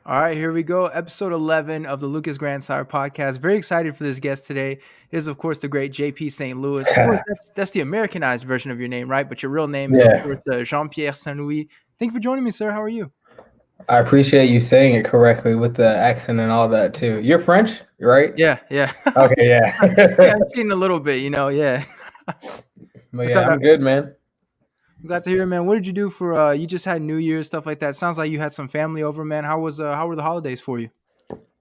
All right, here we go. Episode 11 of the Lucas Grandsire podcast. Very excited for this guest today. It is, of course, the great JP Saint Louis. Of course, that's the Americanized version of your name, right? But your real name is, of Yeah, course, Jean-Pierre Saint Louis. Thank you for joining me, sir. How are you? I appreciate you saying it correctly with the accent and all that too. You're French, right? Yeah, yeah. Okay, Yeah, yeah. I'm cheating a little bit, yeah. But I yeah, thought I'm good, man. I'm glad to hear it, man. What did you do for you just had New Year's, stuff like that? Sounds like you had some family over, man. How were the holidays for you?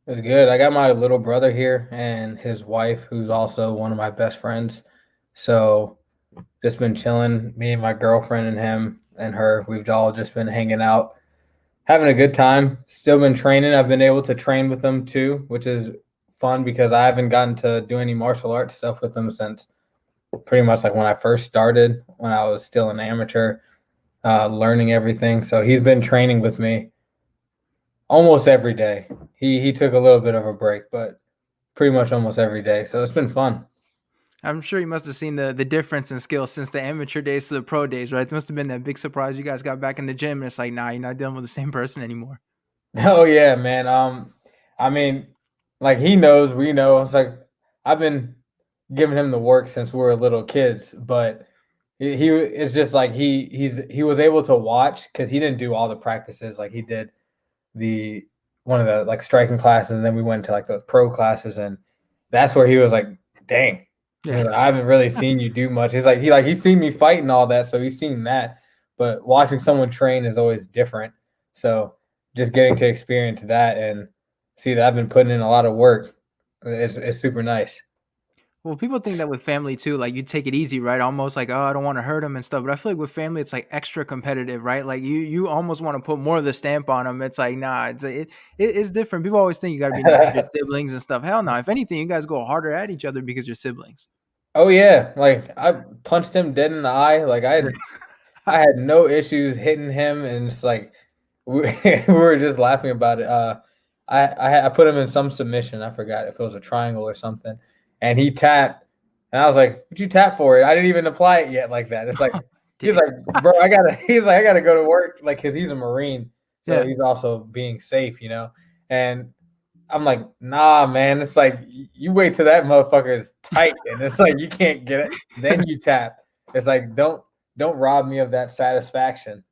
It's good. I got my little brother here and his wife, who's also one of my best friends. So just been chilling, me and my girlfriend and him and her. We've all just been hanging out, having a good time. Still been training. I've been able to train with them too, which is fun because I haven't gotten to do any martial arts stuff with them since pretty much like when I first started, when I was still an amateur, learning everything. So he's been training with me almost every day. He took a little bit of a break, but pretty much almost every day. So it's been fun. I'm sure you must have seen the difference in skills since the amateur days to the pro days, right? It must have been that big surprise you guys got back in the gym and it's like, nah, you're not dealing with the same person anymore. Oh yeah, man. I mean, like he knows, we know. It's like I've been giving him the work since we were little kids, but he it's just like he was able to watch because he didn't do all the practices like he did the one of the like striking classes, and then we went to like those pro classes, and that's where he was like, "Dang, Yeah. I haven't really seen you do much." He's seen me fight and all that, so he's seen that, but watching someone train is always different. So just getting to experience that and see that I've been putting in a lot of work is super nice. Well, people think that with family too, like you take it easy, right? Almost like, oh, I don't want to hurt them and stuff. But I feel like with family, it's like extra competitive, right? Like you almost want to put more of the stamp on them. It's like, nah, it's different. People always think you got to be nice to your siblings and stuff. Hell no. If anything, you guys go harder at each other because you're siblings. Oh yeah, like I punched him dead in the eye. Like I had no issues hitting him, and it's like we were just laughing about it. I put him in some submission. I forgot if it was a triangle or something, and he tapped, and I was like, "What'd you tap for it? I didn't even apply it yet." Like that. It's like he's Dang. like, "Bro, I gotta." He's like, "I gotta go to work," like because he's a Marine, so Yeah. he's also being safe, And I'm like, "Nah, man. It's like you wait till that motherfucker is tight, and it's like you can't get it, then you tap. It's like don't rob me of that satisfaction."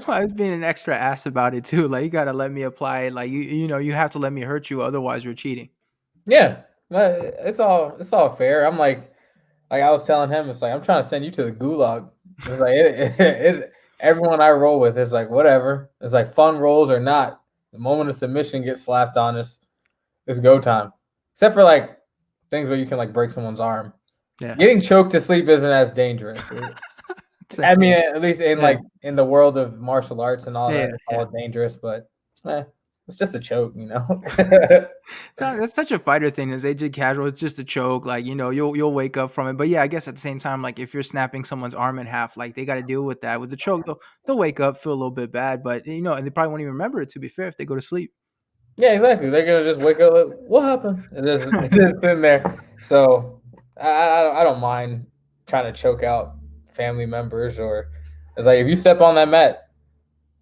Well, I was being an extra ass about it too. Like you gotta let me apply it. Like you have to let me hurt you, otherwise you're cheating. Yeah, it's all fair. I'm like I was telling him, it's like I'm trying to send you to the gulag. It's like it's everyone I roll with is like whatever. It's like fun rolls or not. The moment a submission gets slapped on us, it's go time. Except for like things where you can like break someone's arm. Yeah. Getting choked to sleep isn't as dangerous. It's like, I yeah. mean, at least in Yeah. like in the world of martial arts and all Yeah. that, it's Yeah. all dangerous. But it's just a choke. That's such a fighter thing. Is AJ casual? It's just a choke. Like you'll wake up from it. But yeah, I guess at the same time, like if you're snapping someone's arm in half, like they got to deal with that. With the choke, they'll wake up, feel a little bit bad, but and they probably won't even remember it. To be fair, if they go to sleep. Yeah, exactly. They're gonna just wake up like, "What happened?" And just in there. So I don't mind trying to choke out family members, or it's like if you step on that mat,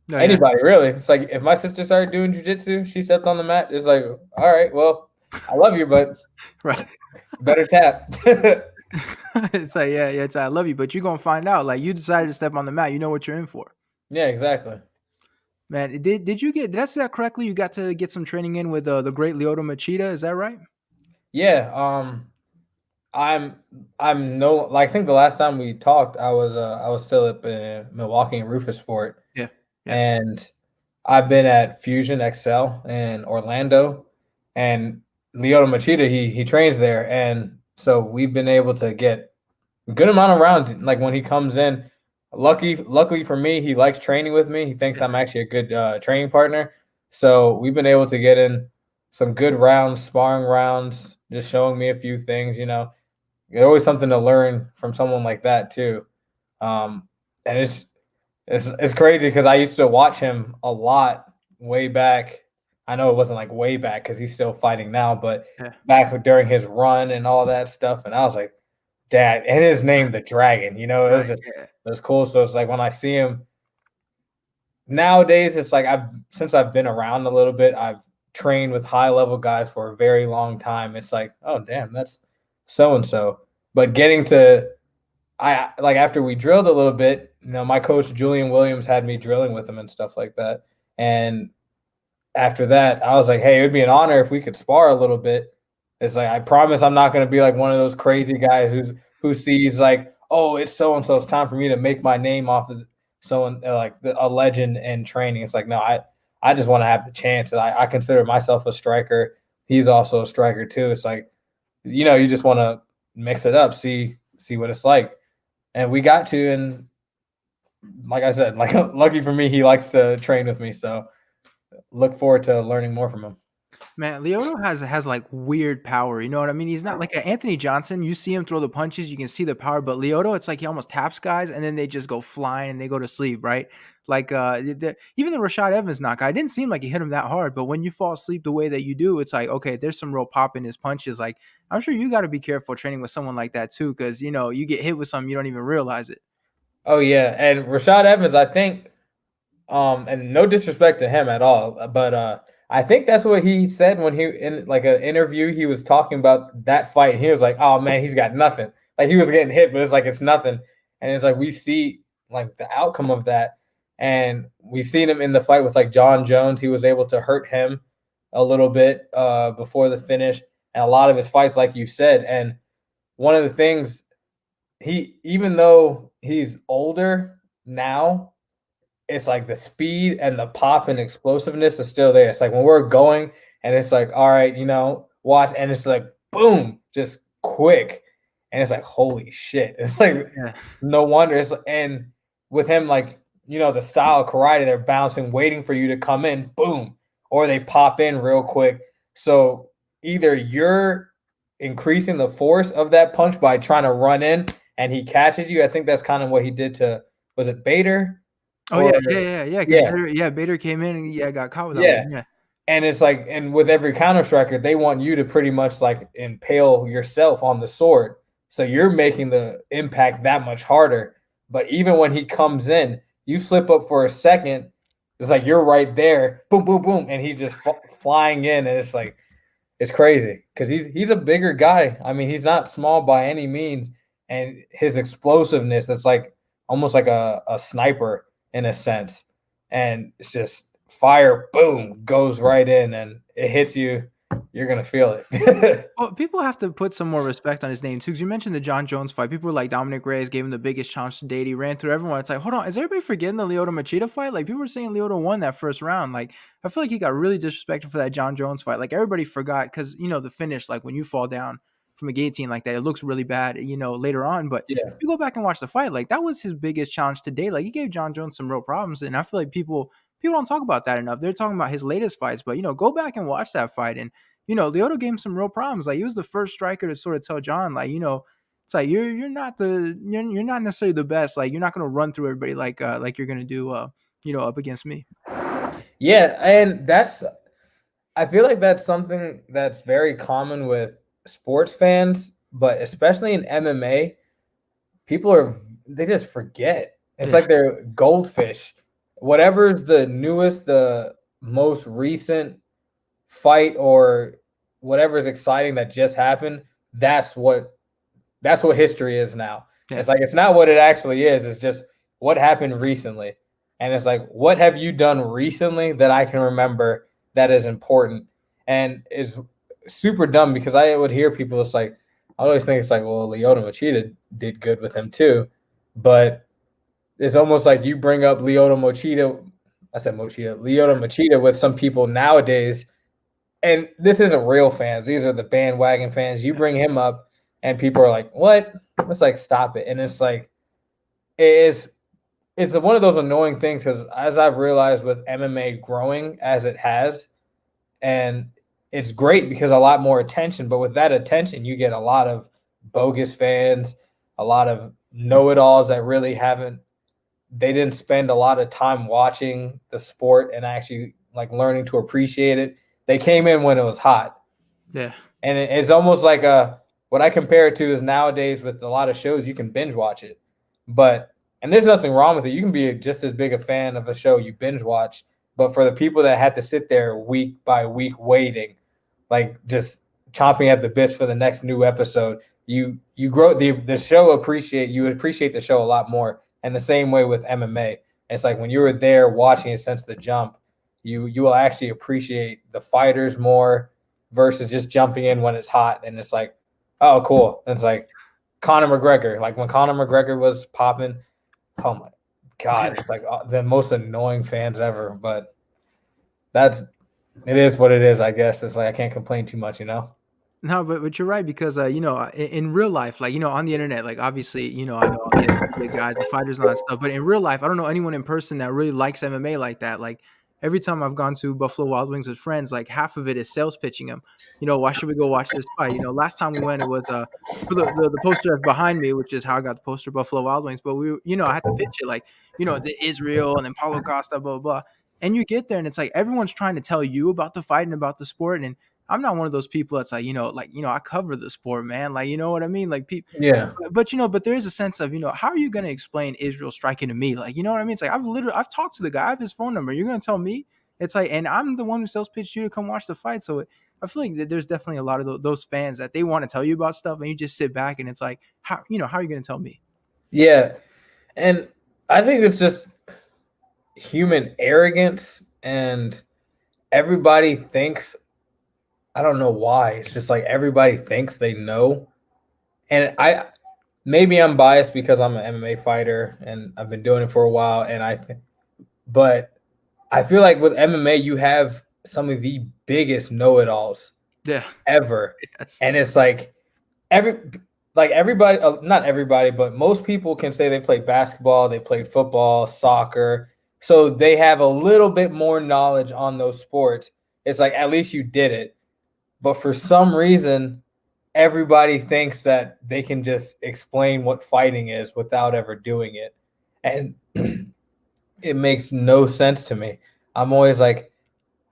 No, yeah, anybody really. It's like if my sister started doing jujitsu, she stepped on the mat. It's like, all right, well, I love you, but right. better tap. It's like yeah. It's I love you, but you're gonna find out. Like you decided to step on the mat. You know what you're in for. Yeah, exactly. Man, did I say that correctly? You got to get some training in with the great Lyoto Machida. Is that right? Yeah. I'm I'm no like I think the last time we talked, I was still up in Milwaukee in Rufus Sport, Yeah, yeah. and I've been at Fusion XL in Orlando, and Lyoto Machida he trains there, and so we've been able to get a good amount of rounds. Like when he comes in, luckily for me, he likes training with me. He thinks I'm actually a good training partner, so we've been able to get in some good rounds, sparring rounds, just showing me a few things. There's always something to learn from someone like that too. And it's crazy because I used to watch him a lot way back. I know it wasn't like way back because he's still fighting now, but Yeah. back during his run and all that stuff. And I was like, Dad, and his name the Dragon. It was Right. just Yeah. it was cool. So it's like when I see him nowadays it's like since I've been around a little bit, I've trained with high level guys for a very long time. It's like, oh damn, that's so and so. But getting to I like after we drilled a little bit, my coach Julian Williams had me drilling with him and stuff like that. And after that, I was like, hey, it would be an honor if we could spar a little bit. It's like I promise I'm not going to be like one of those crazy guys who sees like, oh, it's so and so. It's time for me to make my name off of someone like a legend in training. It's like no, I just want to have the chance. And I consider myself a striker. He's also a striker too. It's like you just want to mix it up, see what it's like. And we got to, and like I said, like lucky for me, he likes to train with me. So look forward to learning more from him. Man, Lyoto has like weird power. You know what I mean? He's not like Anthony Johnson. You see him throw the punches, you can see the power. But Lyoto, it's like he almost taps guys and then they just go flying and they go to sleep, right? Like even the Rashad Evans knockout, it didn't seem like he hit him that hard. But when you fall asleep the way that you do, it's like okay, there's some real pop in his punches. Like I'm sure you got to be careful training with someone like that too, because you get hit with something you don't even realize it. Oh yeah, and Rashad Evans, I think, and no disrespect to him at all, but I think that's what he said when he in like an interview. He was talking about that fight. And he was like, "Oh man, he's got nothing." Like he was getting hit, but it's like it's nothing. And it's like we see like the outcome of that, and we've seen him in the fight with like Jon Jones. He was able to hurt him a little bit before the finish, and a lot of his fights, like you said. And one of the things even though he's older now, it's like the speed and the pop and explosiveness is still there. It's like when we're going and it's like, all right, watch, and it's like boom, just quick. And it's like, holy shit. It's like Yeah. no wonder. And with him, like, the style of karate, they're bouncing, waiting for you to come in, boom, or they pop in real quick. So either you're increasing the force of that punch by trying to run in and he catches you. I think that's kind of what he did to, was it Bader? Oh Or yeah. Because yeah, Bader came in and got caught with that yeah. one. Yeah. And it's like, and with every counter striker, they want you to pretty much like impale yourself on the sword. So you're making the impact that much harder. But even when he comes in, you slip up for a second, it's like you're right there, boom, boom, boom, and he's just flying in, and it's like it's crazy because he's a bigger guy. I mean, he's not small by any means, and his explosiveness, that's like almost like a sniper in a sense, and it's just fire, boom, goes right in, and it hits you. You're gonna feel it. Well, people have to put some more respect on his name too, because you mentioned the Jon Jones fight. People were like Dominic Reyes gave him the biggest challenge to date. He ran through everyone. It's like, hold on, is everybody forgetting the Lyoto Machida fight? Like people were saying Lyoto won that first round. Like I feel like he got really disrespected for that Jon Jones fight. Like everybody forgot because the finish, like when you fall down from a guillotine like that, it looks really bad, later on. But Yeah, if you go back and watch the fight, like that was his biggest challenge to date. Like he gave Jon Jones some real problems, and I feel like people don't talk about that enough. They're talking about his latest fights, but go back and watch that fight and Lyoto gave him some real problems. Like he was the first striker to sort of tell John, like, it's like you're not necessarily the best. Like you're not gonna run through everybody like you're gonna do up against me. yeah, and I feel like that's something that's very common with sports fans, but especially in MMA, they just forget. It's Yeah. like they're goldfish. Whatever's the newest, the most recent fight or whatever is exciting that just happened, that's what history is now. Yeah. It's like it's not what it actually is, it's just what happened recently. And it's like, what have you done recently that I can remember that is important? And is super dumb because I would hear people, it's like, I always think it's like, well, Lyoto Machida did good with him too. But it's almost like you bring up Lyoto Machida. I said Mochida, Lyoto Machida with some people nowadays, and this isn't real fans. These are the bandwagon fans. You bring him up, and people are like, "What?" It's like, stop it. And it's like, it's one of those annoying things because as I've realized with MMA growing as it has, and it's great because a lot more attention. But with that attention, you get a lot of bogus fans, a lot of know-it-alls that really they didn't spend a lot of time watching the sport and actually like learning to appreciate it. They came in when it was hot. Yeah. And it's almost like what I compare it to is nowadays with a lot of shows, you can binge watch it. But And there's nothing wrong with it. You can be just as big a fan of a show you binge watch, but for the people that had to sit there week by week waiting, like just chomping at the bits for the next new episode, you grow the show you appreciate the show a lot more. And the same way with MMA. It's like when you were there watching it since the jump, you will actually appreciate the fighters more versus just jumping in when it's hot and it's like, oh, cool. And it's like Conor McGregor. Like when Conor McGregor was popping, oh my God, it's like the most annoying fans ever. But it is what it is, I guess. It's like I can't complain too much, you know? No, but you're right because in real life, like on the internet, like obviously I know all the big guys, the fighters, and all that stuff. But in real life, I don't know anyone in person that really likes MMA like that. Like every time I've gone to Buffalo Wild Wings with friends, like half of it is sales pitching them. Why should we go watch this fight? Last time we went, it was for the poster that's behind me, which is how I got the poster of Buffalo Wild Wings. But I had to pitch it like the Israel and then Paulo Costa, blah blah blah. And you get there and it's like everyone's trying to tell you about the fight and about the sport and I'm not one of those people that's like, I cover the sport, man. Like, you know what I mean? Like people, Yeah. but there is a sense of, how are you going to explain Israel striking to me? Like, you know what I mean? It's like, I've talked to the guy, I have his phone number. You're going to tell me it's like, and I'm the one who sells pitched you to come watch the fight. So I feel like that there's definitely a lot of those fans that they want to tell you about stuff and you just sit back and it's like, how are you going to tell me? Yeah. And I think it's just human arrogance and everybody thinks, I don't know why. It's just like everybody thinks they know. And maybe I'm biased because I'm an MMA fighter and I've been doing it for a while. But I feel like with MMA, you have some of the biggest know-it-alls ever. Yes. And it's like everybody, not everybody, but most people can say they played basketball, they played football, soccer. So they have a little bit more knowledge on those sports. It's like, at least you did it. But for some reason, everybody thinks that they can just explain what fighting is without ever doing it. And it makes no sense to me. I'm always like,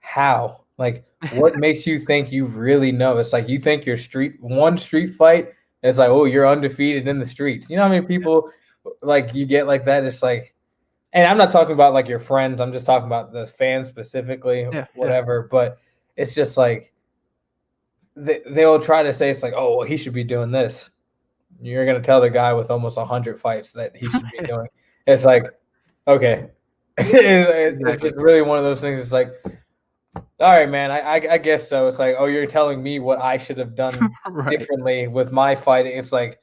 how? Like, what makes you think you really know? It's like you think your one street fight is like, oh, you're undefeated in the streets. You know how many people like you get like that? It's like, and I'm not talking about like your friends. I'm just talking about the fans specifically, whatever. But it's just like, they'll try to say it's like, oh, well, he should be doing this. You're going to tell the guy with almost 100 fights that he should be doing. It's like, okay. It's just really one of those things. It's like, all right, man, I guess so. It's like, oh, you're telling me what I should have done differently with my fighting. It's like,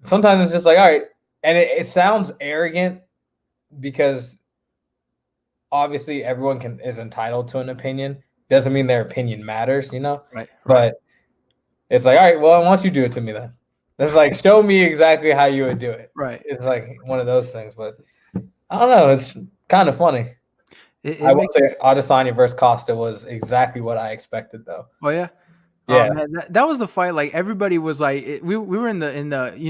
sometimes it's just like, all right. And it sounds arrogant because obviously everyone is entitled to an opinion. Doesn't mean their opinion matters, Right. But it's like, all right, well, I want you to do it to me then. It's like, show me exactly how you would do it. Right. It's like one of those things, but I don't know. It's kind of funny. I would say Adesanya versus Costa was exactly what I expected, though. Oh yeah. Yeah. Man, that was the fight. Like everybody was like, we were in the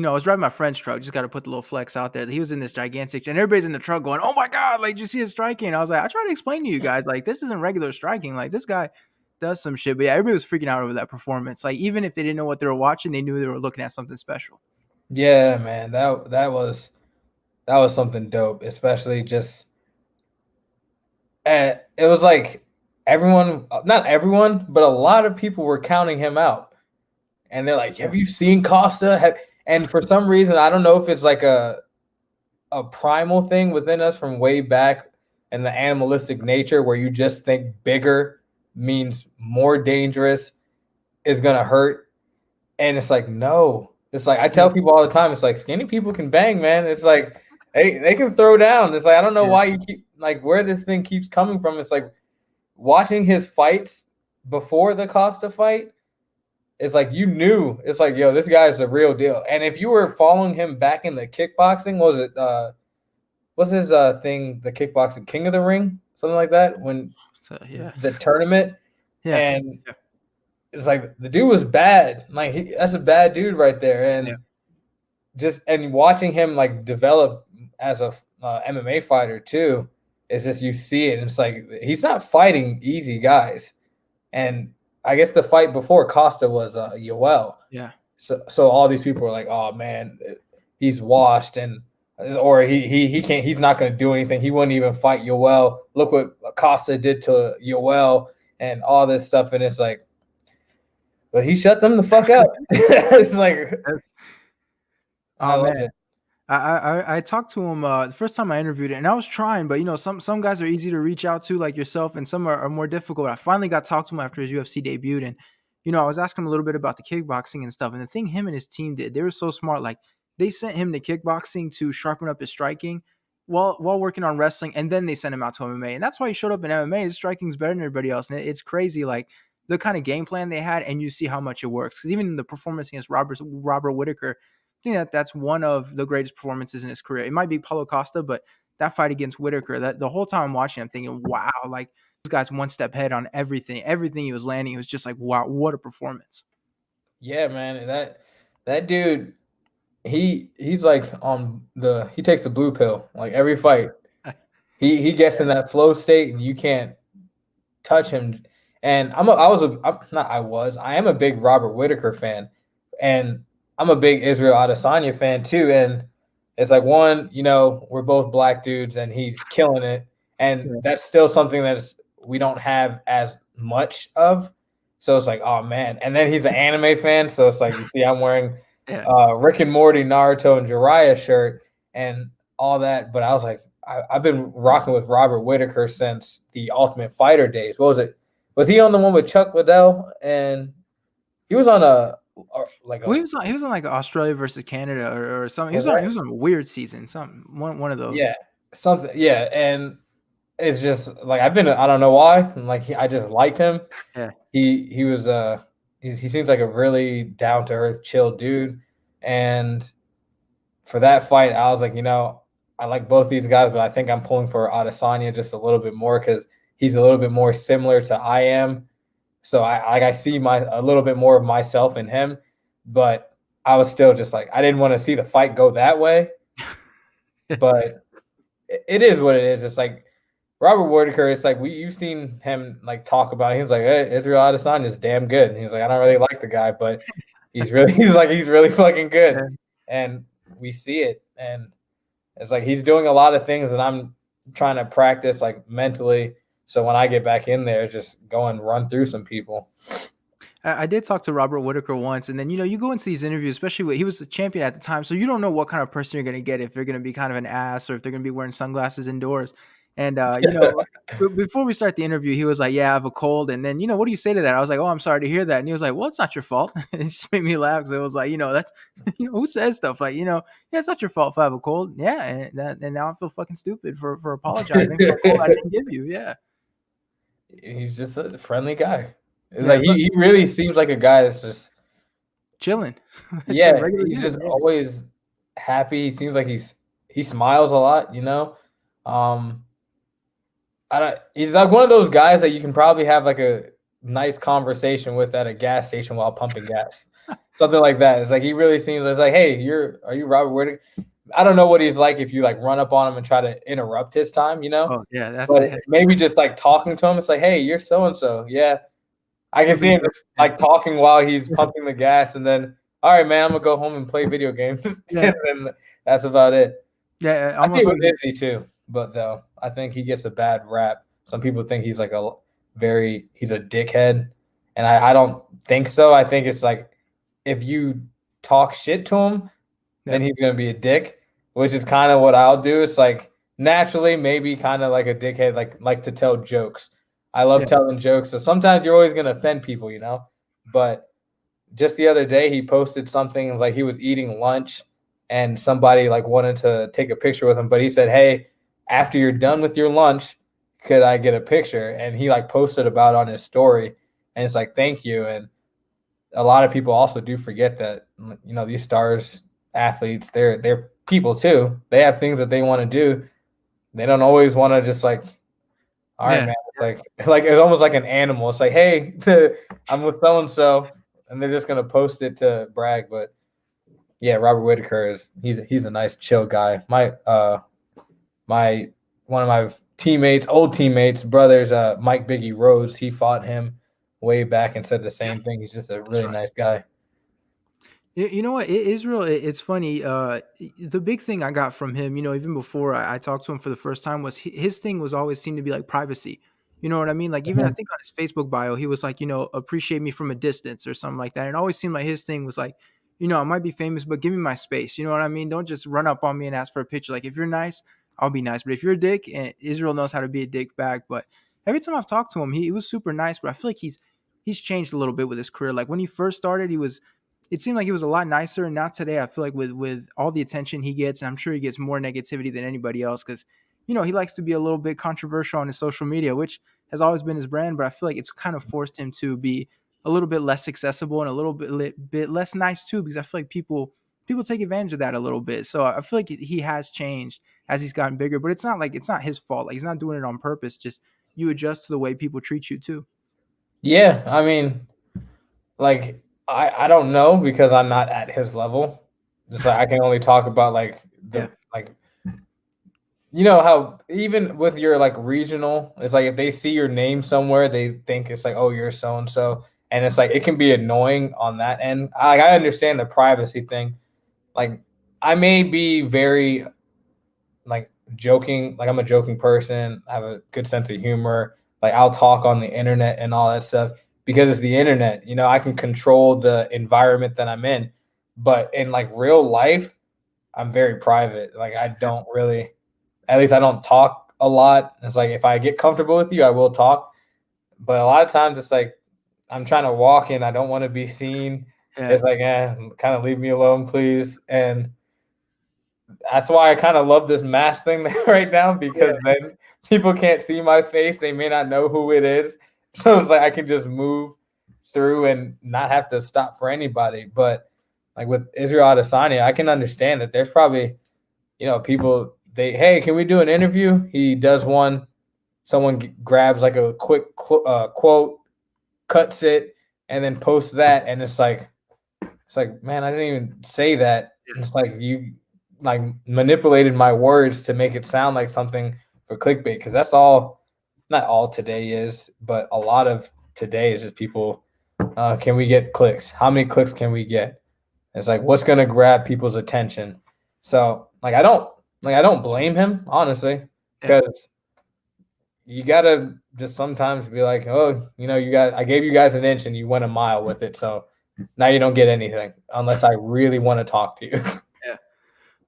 I was driving my friend's truck. Just got to put the little flex out there. He was in this gigantic, and everybody's in the truck going, "Oh my god!" Like, did you see his striking? I was like, I try to explain to you guys, like, this isn't regular striking. Like, this guy does some shit. But yeah, everybody was freaking out over that performance. Like, even if they didn't know what they were watching, they knew they were looking at something special. Yeah, man, that was something dope. Especially just, it was like everyone, not everyone, but a lot of people were counting him out. And they're like, have you seen Costa? And for some reason, I don't know if it's like a primal thing within us from way back and the animalistic nature where you just think bigger means more dangerous, is going to hurt. And it's like, no. It's like, I tell people all the time, it's like, skinny people can bang, man. It's like, they can throw down. It's like, I don't know why you keep, like, where this thing keeps coming from. It's like, watching his fights before the Costa fight, it's like you knew. It's like, yo, this guy is a real deal. And if you were following him back in the kickboxing, what's his thing, the kickboxing King of the Ring, something like that, when the tournament, and it's like the dude was bad. Like that's a bad dude right there, and watching him like develop as a MMA fighter too. It's just you see it, and it's like he's not fighting easy guys. And I guess the fight before Costa was Yoel. Yeah. So all these people are like, oh man, he's washed. And or he can't. He's not going to do anything. He wouldn't even fight Yoel. Look what Costa did to Yoel and all this stuff. And it's like, but he shut them the fuck up. It's like, I Oh love man. it. I talked to him the first time I interviewed it, and I was trying, but some guys are easy to reach out to like yourself, and some are more difficult. I finally got to talk to him after his UFC debuted, and I was asking him a little bit about the kickboxing and stuff. And the thing him and his team did, they were so smart. Like they sent him to kickboxing to sharpen up his striking while working on wrestling, and then they sent him out to MMA. And that's why he showed up in MMA. His striking's better than everybody else. And it's crazy, like the kind of game plan they had, and you see how much it works. Because even in the performance against Robert Whittaker, think that's one of the greatest performances in his career. It might be Paulo Costa, but that fight against Whittaker, that the whole time I'm watching, I'm thinking, wow, like this guy's one step ahead on everything. Everything he was landing, it was just like, wow, what a performance. Yeah, man. That dude, he's like he takes the blue pill like every fight. He gets in that flow state and you can't touch him. And I am a big Robert Whittaker fan, and I'm a big Israel Adesanya fan too. And it's like we're both black dudes and he's killing it. And Yeah. that's still something we don't have as much of. So it's like, oh man. And then he's an anime fan. So it's like, you see, I'm wearing Yeah. Rick and Morty, Naruto, and Jiraiya shirt and all that. But I was like, I've been rocking with Robert Whittaker since the Ultimate Fighter days. What was it? Was he on the one with Chuck Liddell? And he was on Well, he was on like Australia versus Canada or something. He right? was on a weird season, one of those. Yeah, something. Yeah, and it's just like I don't know why. Like I just liked him. Yeah. He was he seems like a really down to earth, chill dude. And for that fight, I was like, I like both these guys, but I think I'm pulling for Adesanya just a little bit more because he's a little bit more similar to I am. So I see a little bit more of myself in him, but I was still just like I didn't want to see the fight go that way. But it is what it is. It's like Robert Whittaker. It's like you've seen him like talk about it. He's like, hey, Israel Adesanya is damn good. And he's like, I don't really like the guy, but he's really fucking good. Yeah. And we see it, and it's like he's doing a lot of things that I'm trying to practice like mentally. So when I get back in there, just go and run through some people. I did talk to Robert Whittaker once, and then you go into these interviews, especially he was the champion at the time, so you don't know what kind of person you're going to get, if they're going to be kind of an ass or if they're going to be wearing sunglasses indoors. And before we start the interview, he was like, "Yeah, I have a cold." And then what do you say to that? I was like, "Oh, I'm sorry to hear that." And he was like, "Well, it's not your fault." It just made me laugh because it was like, that's who says stuff like yeah, it's not your fault if I have a cold. Yeah, and now I feel fucking stupid for apologizing for a cold I didn't give you. Yeah, He's just a friendly guy. It's yeah, like he really seems like a guy that's just chilling. It's a yeah, regular he's dude, just yeah. always happy. He seems like he smiles a lot, Um, he's like one of those guys that you can probably have like a nice conversation with at a gas station while pumping gas. Something like that. It's like he really seems it's like, hey, are you Robert Whittaker? I don't know what he's like if you like run up on him and try to interrupt his time, Oh yeah, that's But it. maybe just like talking to him, it's like, hey, you're so and so. Yeah. I can see him just like talking while he's pumping the gas, and then, all right, man, I'm gonna go home and play video games. Yeah. And that's about it. Yeah, I think almost like with Izzy too, but though I think he gets a bad rap. Some people think he's like he's a dickhead, and I don't think so. I think it's like if you talk shit to him, then he's gonna be a dick, which is kind of what I'll do. It's like naturally, maybe kind of like a dickhead, like to tell jokes. I love telling jokes, so sometimes you're always gonna offend people, But just the other day, he posted something like he was eating lunch, and somebody like wanted to take a picture with him, but he said, "Hey, after you're done with your lunch, could I get a picture?" And he like posted about it on his story, and it's like, "Thank you." And a lot of people also do forget that these stars, athletes, they're people too. They have things that they want to do. They don't always want to just like, all right, man. It's like it's almost like an animal. It's like, hey, I'm with so and so, and they're just gonna post it to brag. But yeah, Robert Whittaker he's a nice, chill guy. My one of my old teammates, brothers, Mike Biggie Rhodes, he fought him way back and said the same thing. He's just a really nice guy. You know what? Israel, it's funny. The big thing I got from him, even before I talked to him for the first time, was his thing was always seemed to be like privacy. You know what I mean? Like even I Mhm. think on his Facebook bio, he was like, appreciate me from a distance or something like that. And it always seemed like his thing was like, I might be famous, but give me my space. You know what I mean? Don't just run up on me and ask for a picture. Like if you're nice, I'll be nice. But if you're a dick, and Israel knows how to be a dick back. But every time I've talked to him, he was super nice. But I feel like he's changed a little bit with his career. Like when he first started, it seemed like he was a lot nicer. And now today, I feel like with all the attention he gets, and I'm sure he gets more negativity than anybody else because, he likes to be a little bit controversial on his social media, which has always been his brand. But I feel like it's kind of forced him to be a little bit less accessible and a little bit less nice too, because I feel like people take advantage of that a little bit. So I feel like he has changed as he's gotten bigger, but it's not his fault. Like he's not doing it on purpose. Just you adjust to the way people treat you too. Yeah, I mean, like I don't know because I'm not at his level. Just like I can only talk about like Yeah. the like you know how even with your like regional, it's like if they see your name somewhere, they think it's like, oh, you're so and so, and it's like it can be annoying on that end. I understand the privacy thing. Like I may be very like joking, like I'm a joking person. I have a good sense of humor. Like I'll talk on the internet and all that stuff because it's the internet. You know, I can control the environment that I'm in. But in like real life, I'm very private. Like I don't really, at least I don't talk a lot. It's like if I get comfortable with you, I will talk. But a lot of times it's like I'm trying to walk in, I don't want to be seen. Yeah. It's like, kind of leave me alone, please. And that's why I kind of love this mask thing right now because Yeah. then people can't see my face. They may not know who it is. So it's like I can just move through and not have to stop for anybody. But like with Israel Adesanya, I can understand that there's probably, people hey, can we do an interview? He does one. Someone grabs like a quick quote, cuts it, and then posts that, and it's like, man, I didn't even say that. It's like you like manipulated my words to make it sound like something for clickbait because that's all. Not all today is, but a lot of today is just people. Can we get clicks? How many clicks can we get? It's like what's gonna grab people's attention. So I don't blame him honestly Yeah. because you gotta just sometimes be like, oh, I gave you guys an inch and you went a mile with it. So now you don't get anything unless I really want to talk to you. Yeah.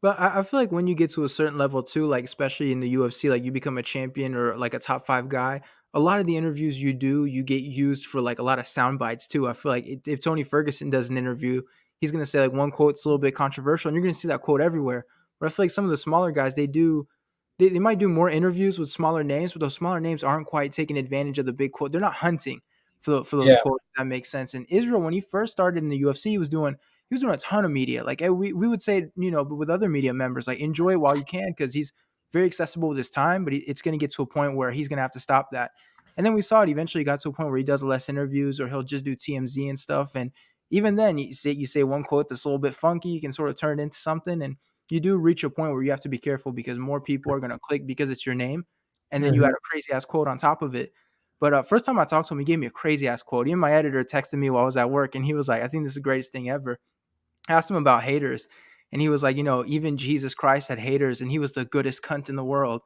But I feel like when you get to a certain level too, like especially in the UFC, like you become a champion or like a top five guy, a lot of the interviews you do, you get used for like a lot of sound bites too. I feel like if Tony Ferguson does an interview, he's gonna say like one quote's a little bit controversial, and you're gonna see that quote everywhere. But I feel like some of the smaller guys, they might do more interviews with smaller names, but those smaller names aren't quite taking advantage of the big quote. They're not hunting for those Yeah. quotes. If that makes sense. And Israel, when he first started in the UFC, he was doing a ton of media. Like we would say, but with other media members, like enjoy it while you can because he's very accessible with his time. But it's going to get to a point where he's going to have to stop that. And then we saw it eventually got to a point where he does less interviews or he'll just do TMZ and stuff. And even then, you say one quote that's a little bit funky, you can sort of turn it into something. And you do reach a point where you have to be careful because more people are going to click because it's your name. And then you add Mhm. a crazy ass quote on top of it. But first time I talked to him, he gave me a crazy ass quote. Even my editor texted me while I was at work, and he was like, "I think this is the greatest thing ever." I asked him about haters, and he was like, even Jesus Christ had haters, and he was the goodest cunt in the world.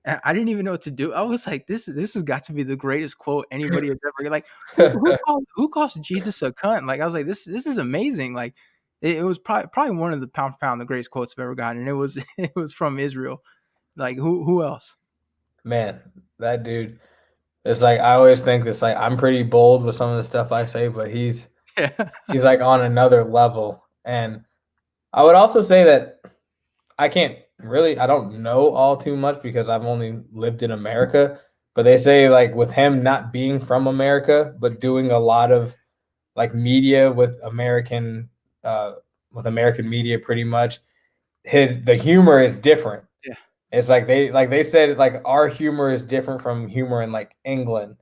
And I didn't even know what to do. I was like, this has got to be the greatest quote anybody has ever. Like, who calls Jesus a cunt? Like, I was like, this is amazing. Like, it was probably one of the pound for pound the greatest quotes I've ever gotten, and it was it was from Israel. Like, who else? Man, that dude. It's like I always think this like I'm pretty bold with some of the stuff I say, but he's Yeah, he's like on another level. And I would also say that I don't know all too much because I've only lived in America, but they say like with him not being from America, but doing a lot of like media uh with American media pretty much, the humor is different. yeah, It's like they said like our humor is different from humor in like England,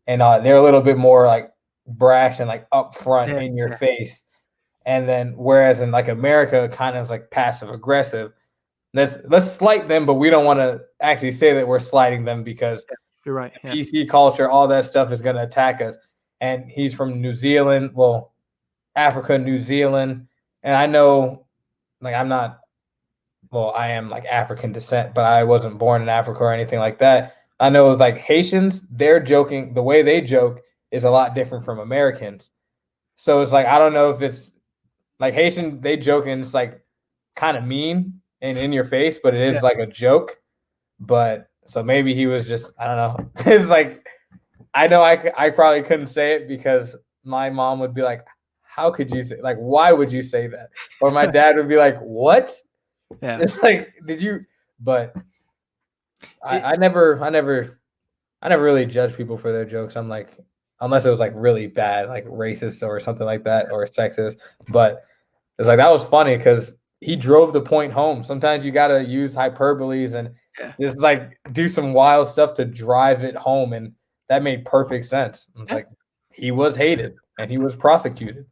and they're a little bit more like brash and like upfront yeah, in your yeah, face. And then whereas in like America, kind of like passive aggressive. Let's slight them, but we don't want to actually say that we're slighting them because yeah. You're right. the Yeah, PC culture, all that stuff is going to attack us. And he's from New Zealand, well, Africa, New Zealand, and I know, like, I'm not, well, I am like African descent, but I wasn't born in Africa or anything like that. I know like Haitians, they're joking, the way they joke is a lot different from Americans. So it's like I don't know if it's like Haitian, they joke and it's like kind of mean and in your face, but it Yeah. is like a joke. But so maybe he was just, I don't know. It's like I know I probably couldn't say it because my mom would be like, "How could you say, like, why would you say that?" Or my dad would be like, "What?" Yeah. It's like, did you? But It, I never really judge people for their jokes. I'm like, unless it was like really bad, like racist or something like that, or sexist. But it's like that was funny because he drove the point home. Sometimes you gotta use hyperboles and yeah. just like do some wild stuff to drive it home, and that made perfect sense. It's Yeah. like he was hated and he was prosecuted.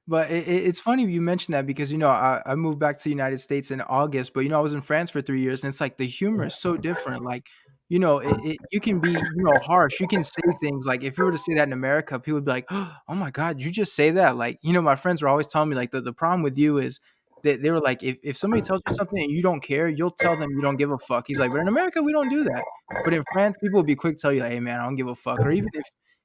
But it's funny you mentioned that because, I moved back to the United States in August, but, I was in France for 3 years, and it's like the humor is so different. Like, you can be, harsh. You can say things like if you were to say that in America, people would be like, "Oh my God, you just say that?" Like, my friends were always telling me like the problem with you is that they were like, if somebody tells you something and you don't care, you'll tell them you don't give a fuck. He's like, but in America, we don't do that. But in France, people would be quick to tell you, like, "Hey man, I don't give a fuck." Or even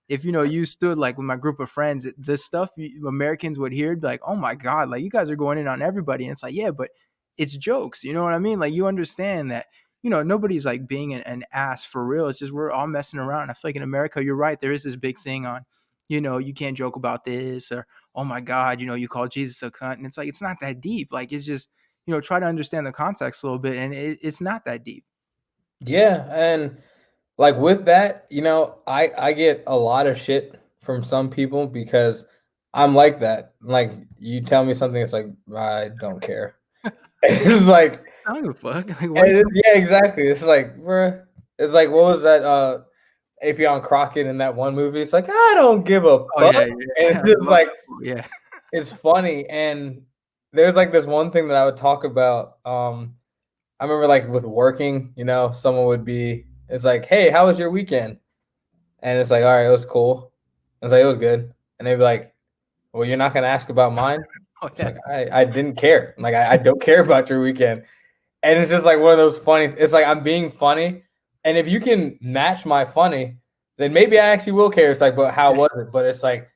if you stood like with my group of friends, the stuff Americans would hear, be like, "Oh my God, like you guys are going in on everybody." And it's like, yeah, but it's jokes. You know what I mean? Like you understand that, nobody's like being an ass for real. It's just we're all messing around. I feel like in America, you're right. There is this big thing on, you can't joke about this or, oh my God, you call Jesus a cunt. And it's like, it's not that deep. Like it's just, try to understand the context a little bit. And it's not that deep. Yeah, and like with that, I get a lot of shit from some people because I'm like that. Like you tell me something, it's like I don't care. It's like, I don't give a fuck. Like, why are you and talking? yeah, exactly. It's like, bruh. It's like, what was that? Afion Crockett in that one movie. It's like I don't give a Oh fuck, yeah, and yeah. it's I just love like that movie. Yeah. it's funny. And there's like this one thing that I would talk about. I remember like with working, someone would be, it's like, hey, how was your weekend? And it's like, all right, it was cool. It's like, it was good. And they'd be like, well, you're not gonna ask about mine? Oh It's yeah. like, I didn't care. Like I don't care about your weekend. And it's just like one of those funny, it's like I'm being funny. And if you can match my funny, then maybe I actually will care. It's like, but how Yeah. was it? But it's like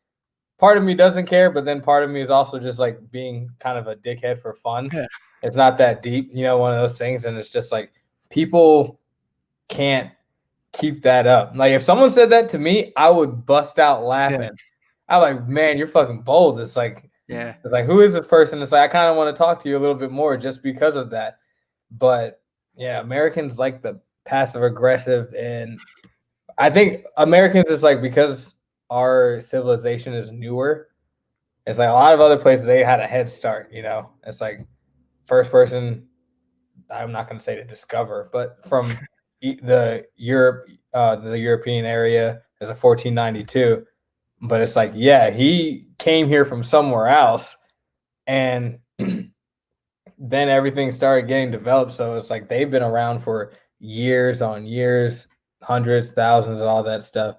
part of me doesn't care, but then part of me is also just like being kind of a dickhead for fun. Yeah. It's not that deep, one of those things. And it's just like people can't keep that up. Like if someone said that to me, I would bust out Yeah. laughing. I'm like, man, you're fucking bold. Yeah. It's like, who is this person? It's like I kind of want to talk to you a little bit more just because of that. But yeah, Americans like the passive aggressive, and I think Americans is like because our civilization is newer. It's like a lot of other places they had a head start. It's like first person. I'm not going to say to discover, but from the the European area is a 1492. But it's like, yeah, he came here from somewhere else, and then everything started getting developed. So it's like they've been around for years on years, hundreds, thousands, and all that stuff.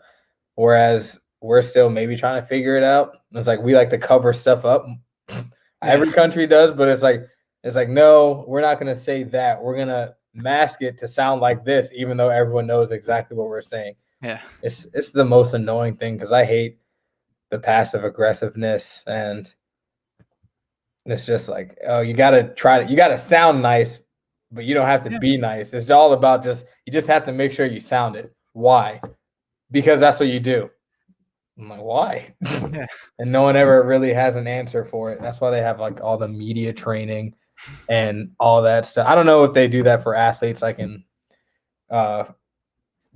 Whereas we're still maybe trying to figure it out. It's like we like to cover stuff up. Yeah. Every country does, but it's like no, we're not gonna say that. We're gonna mask it to sound like this, even though everyone knows exactly what we're saying. Yeah. It's the most annoying thing because I hate the passive aggressiveness, and it's just like, oh, you gotta sound nice, but you don't have to Yeah. be nice. It's all about you just have to make sure you sound it. Why? Because that's what you do. I'm like, why? Yeah. And no one ever really has an answer for it. That's why they have like all the media training and all that stuff. I don't know if they do that for athletes like in uh,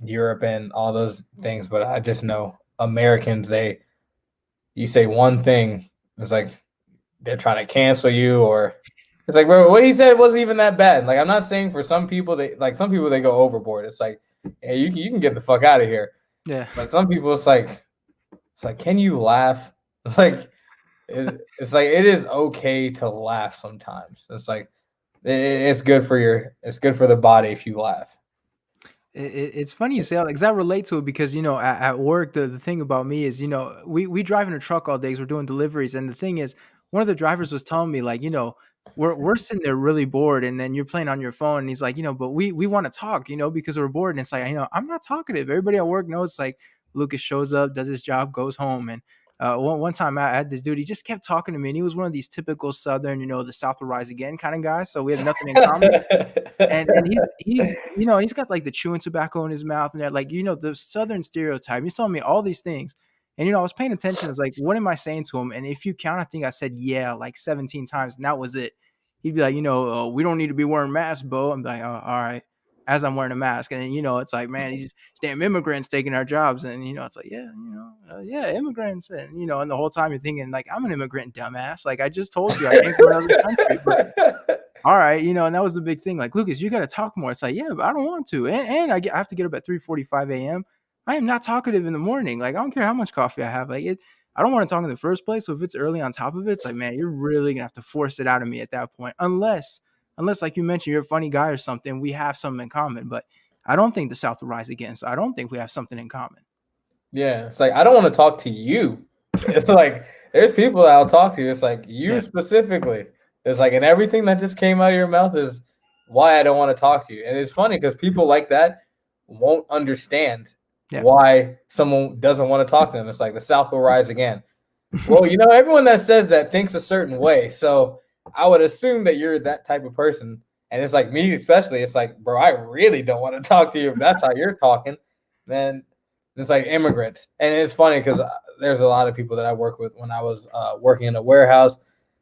Europe and all those things, but I just know Americans, you say one thing, it's like they're trying to cancel you, or it's like, bro, what he said wasn't even that bad. Like I'm not saying for some people some people they go overboard. It's like, hey, you can get the fuck out of here. Yeah. But some people it's like, can you laugh? It's like it's like it is okay to laugh sometimes. It's like it's good for it's good for the body if you laugh. It's funny you say that because I relate to it because at work the thing about me is we drive in a truck all day because we're doing deliveries, and the thing is one of the drivers was telling me, like, we're sitting there really bored, and then you're playing on your phone, and he's like, but we want to talk, because we're bored. And it's like, I'm not talkative. Everybody at work knows, like, Lucas shows up, does his job, goes home. And one time I had this dude, he just kept talking to me, and he was one of these typical Southern, the South will rise again kind of guys. So we had nothing in common. And he's got like the chewing tobacco in his mouth, and they're like, the Southern stereotype. He's telling me all these things. And I was paying attention. It's like, what am I saying to him? And if you count, I think I said yeah like 17 times, and that was it. He'd be like, we don't need to be wearing masks, Bo. I'm like, oh, all right. As I'm wearing a mask, and then it's like, man, these damn immigrants taking our jobs, and it's like, yeah, yeah, immigrants, and and the whole time you're thinking like, I'm an immigrant, dumbass. Like I just told you, I came from another country, but all right, and that was the big thing. Like, Lucas, you got to talk more. It's like, yeah, but I don't want to, and I have to get up at 3:45 a.m. I am not talkative in the morning. Like, I don't care how much coffee I have. Like, I don't want to talk in the first place. So if it's early on top of it, it's like, man, you're really gonna have to force it out of me at that point, unless like you mentioned, you're a funny guy or something. We have something in common, but I don't think the South will rise again. So I don't think we have something in common. Yeah, it's like I don't want to talk to you. It's like there's people that I'll talk to. It's like you specifically. It's like, and everything that just came out of your mouth is why I don't want to talk to you. And it's funny because people like that won't understand why someone doesn't want to talk to them. It's like the South will rise again. Well, everyone that says that thinks a certain way. So I would assume that you're that type of person. And it's like me, especially, it's like, bro, I really don't want to talk to you if that's how you're talking. Then it's like immigrants. And it's funny because there's a lot of people that I work with when I was working in a warehouse.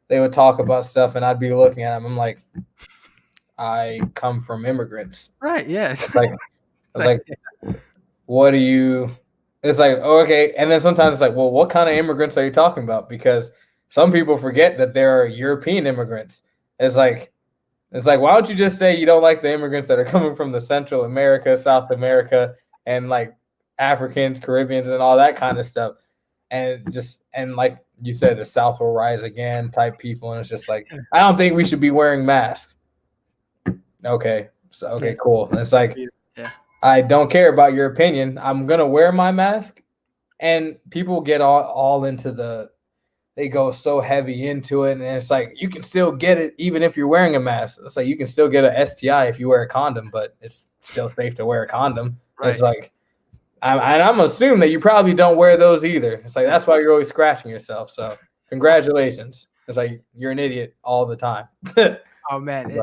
They would talk about stuff, and I'd be looking at them. I'm like, I come from immigrants. Right, yeah. It's like, what do you – it's like, oh, okay. And then sometimes it's like, well, what kind of immigrants are you talking about? Because some people forget that there are European immigrants. It's like, why don't you just say you don't like the immigrants that are coming from the Central America, South America, and like Africans, Caribbeans, and all that kind of stuff. And like you said, the South will rise again type people. And it's just like, I don't think we should be wearing masks. Okay. So, okay, cool. And it's like, I don't care about your opinion. I'm going to wear my mask. And people get all into they go so heavy into it. And it's like, you can still get it even if you're wearing a mask. It's like, you can still get an STI if you wear a condom, but it's still safe to wear a condom. Right. It's like, I'm assuming that you probably don't wear those either. It's like, that's why you're always scratching yourself. So congratulations. It's like, you're an idiot all the time. Oh, man.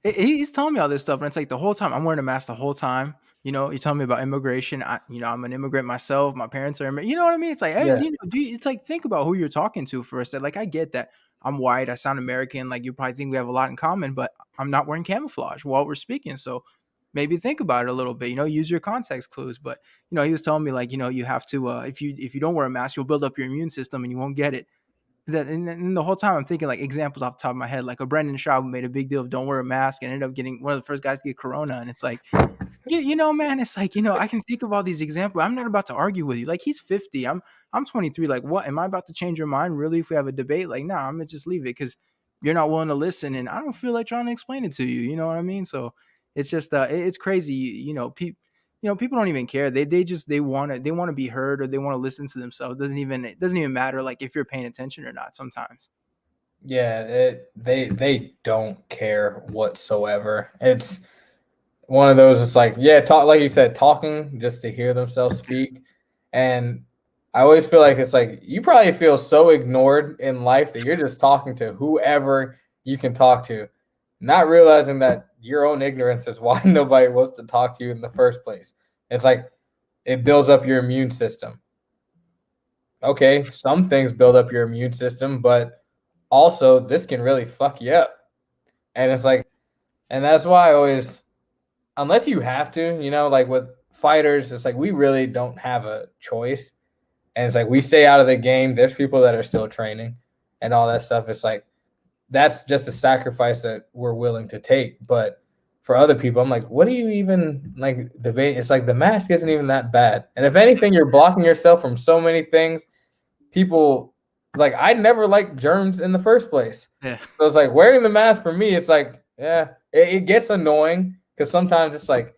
He's telling me all this stuff. And it's like the whole time I'm wearing a mask the whole time. You tell me about immigration. I'm an immigrant myself. My parents are immigrants. You know what I mean? It's like, it's like, think about who you're talking to first. Like, I get that I'm white. I sound American. Like, you probably think we have a lot in common, but I'm not wearing camouflage while we're speaking. So maybe think about it a little bit, use your context clues. But, he was telling me like, you have to, if you don't wear a mask, you'll build up your immune system and you won't get it. And the whole time I'm thinking like examples off the top of my head, like a Brendan Schaub made a big deal of don't wear a mask and ended up getting one of the first guys to get corona. And it's like, man, it's like, I can think of all these examples. I'm not about to argue with you. Like, he's 50. I'm 23. Like, what? Am I about to change your mind really if we have a debate? Like, nah, I'm going to just leave it because you're not willing to listen. And I don't feel like trying to explain it to you. You know what I mean? So it's just, it's crazy. People don't even care. They want to be heard or they want to listen to themselves. It doesn't even matter like if you're paying attention or not sometimes. Yeah, they don't care whatsoever. It's one of those, it's like, talk, like you said, talking just to hear themselves speak. And I always feel like it's like you probably feel so ignored in life that you're just talking to whoever you can talk to, not realizing that your own ignorance is why nobody wants to talk to you in the first place. It's like it builds up your immune system. Okay, some things build up your immune system, but also this can really fuck you up. And it's like, and that's why I always, unless you have to, like with fighters, it's like we really don't have a choice. And it's like we stay out of the game. There's people that are still training and all that stuff. It's like that's just a sacrifice that we're willing to take. But for other people, I'm like, what do you even like debate? It's like the mask isn't even that bad. And if anything, you're blocking yourself from so many things. People, like, I never liked germs in the first place. Yeah. So it's like wearing the mask for me, it's like, it gets annoying because sometimes it's like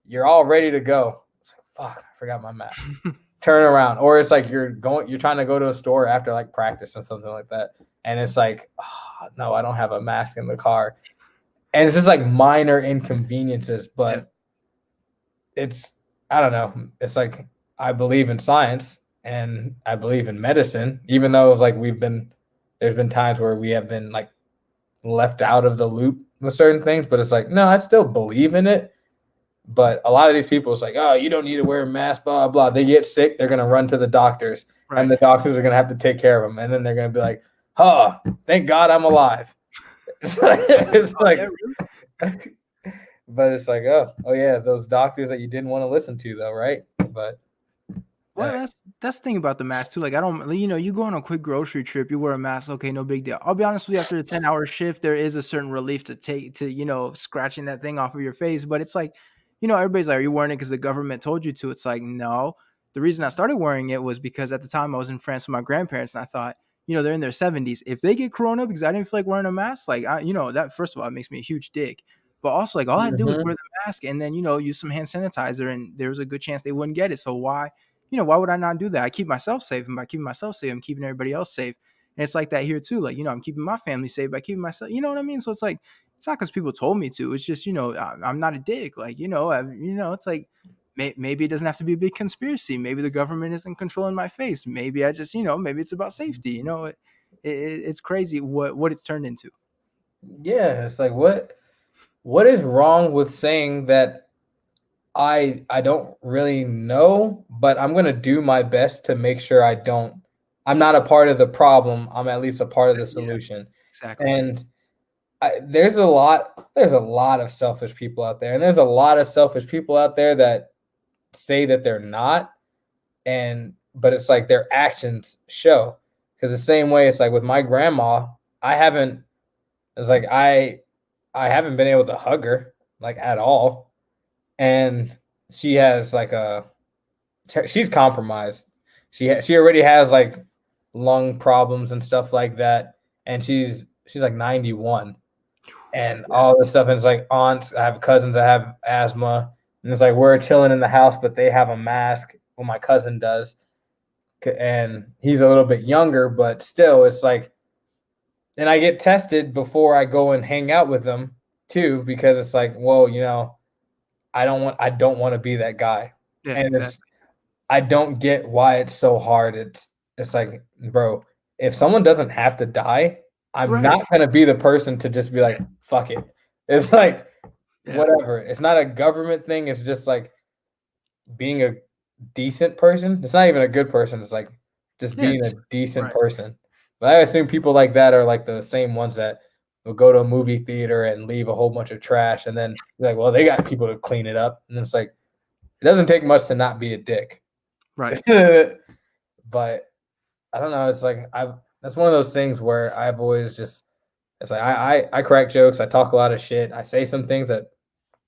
you're all ready to go. It's like, fuck, I forgot my mask. Turn around. Or it's like you're trying to go to a store after like practice or something like that. and it's like, oh, no, I don't have a mask in the car, and it's just like minor inconveniences, Yeah. but it's, I don't know. It's like I believe in science and I believe in medicine, even though it's like there's been times where we have been like left out of the loop with certain things, but it's like, no, I still believe in it. But a lot of these people, it's like, oh, you don't need to wear a mask, blah, blah. They get sick, they're going to run to the doctors, and Right. the doctors are going to have to take care of them. And then they're going to be like, oh, thank God I'm alive. It's Oh, yeah, like, really? but it's like, oh yeah, those doctors that you didn't want to listen to, though, right? But Well, that's the thing about the mask too. Like, I don't, you go on a quick grocery trip, you wear a mask, okay, no big deal. I'll be honest with you, after a 10-hour shift, there is a certain relief to take to, scratching that thing off of your face. But it's like, everybody's like, are you wearing it because the government told you to? It's like, no. The reason I started wearing it was because at the time I was in France with my grandparents, and I thought, they're in their 70s. If they get corona because I didn't feel like wearing a mask, like, that first of all, it makes me a huge dick. But also, like, all I had to do was wear mhm. the mask and then, use some hand sanitizer, and there was a good chance they wouldn't get it. So why would I not do that? I keep myself safe, and by keeping myself safe, I'm keeping everybody else safe. And it's like that here too. Like, I'm keeping my family safe by keeping myself, you know what I mean? So it's like, it's not because people told me to. It's just, I'm not a dick. Like, it's like, maybe it doesn't have to be a big conspiracy. Maybe the government isn't controlling my face. Maybe I just, maybe it's about safety. It's crazy what it's turned into. Yeah, it's like, what is wrong with saying that I don't really know, but I'm gonna do my best to make sure I'm not a part of the problem. I'm at least a part of the Yeah, solution. exactly. And there's a lot of selfish people out there, and there's a lot of selfish people out there that say that they're not, and but it's like their actions show. Because the same way, it's like with my grandma, I haven't. It's like I haven't been able to hug her like at all, and she has like she's compromised. She already has like lung problems and stuff like that, and she's like 91, and Yeah. all this stuff. And it's like aunts. I have cousins that have asthma, and it's like we're chilling in the house, but they have a mask. Well, my cousin does, and he's a little bit younger, but still, it's like. And I get tested before I go and hang out with them too, because it's like, well, I don't want to be that guy, Yeah, and it's exactly. I don't get why it's so hard. It's like, bro, if someone doesn't have to die, I'm Right. not gonna be the person to just be like, fuck it. It's like Yeah. whatever. It's not a government thing. It's just like being a decent person. It's not even a good person. It's like just Yeah. being a decent Right. person. But I assume people like that are like the same ones that will go to a movie theater and leave a whole bunch of trash, and then be like, well, they got people to clean it up. And it's like it doesn't take much to not be a dick. Right. But I don't know. It's like that's one of those things where I've always just it's like I crack jokes. I talk a lot of shit. I say some things that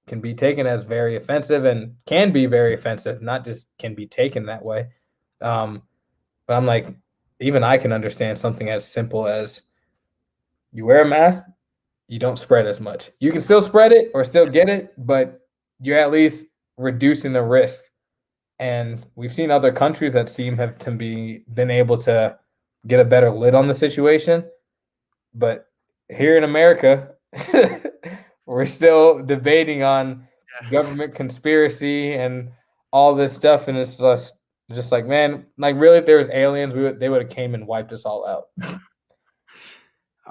can be taken as very offensive and can be very offensive, not just can be taken that way. Um, but I'm like, even I can understand something as simple as you wear a mask, you don't spread as much. You can still spread it or still get it, but you're at least reducing the risk. And we've seen other countries that seem have to be been able to get a better lid on the situation. But here in America, we're still debating on government conspiracy and all this stuff, and it's just like, man, like really, if there was aliens, they would have came and wiped us all out.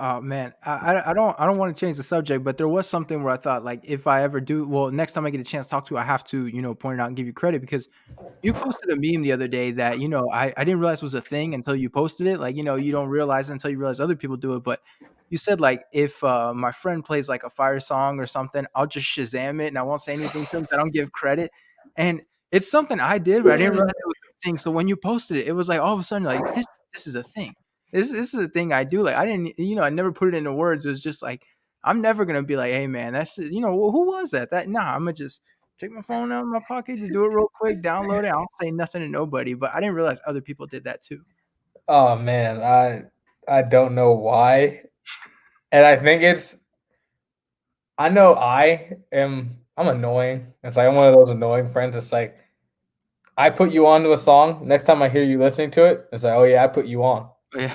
Oh man, I don't want to change the subject, but there was something where I thought like if I ever do, well, next time I get a chance to talk to you, I have to point it out and give you credit because you posted a meme the other day that I didn't realize was a thing until you posted it. Like you don't realize it until you realize other people do it. But you said like if my friend plays like a fire song or something, I'll just Shazam it and I won't say anything to him. So I don't give credit, and it's something I did, but I didn't realize it was a thing. So when you posted it, it was like all of a sudden like this is a thing. This is a thing I do. Like I didn't, I never put it into words. It was just like I'm never gonna be like, hey man, that's who was that? I'm gonna just take my phone out of my pocket, just do it real quick, download it. I don't say nothing to nobody. But I didn't realize other people did that too. Oh man, I don't know why, and I think I know I'm annoying. It's like I'm one of those annoying friends. It's like I put you onto a song. Next time I hear you listening to it, it's like, oh yeah, I put you on. Yeah.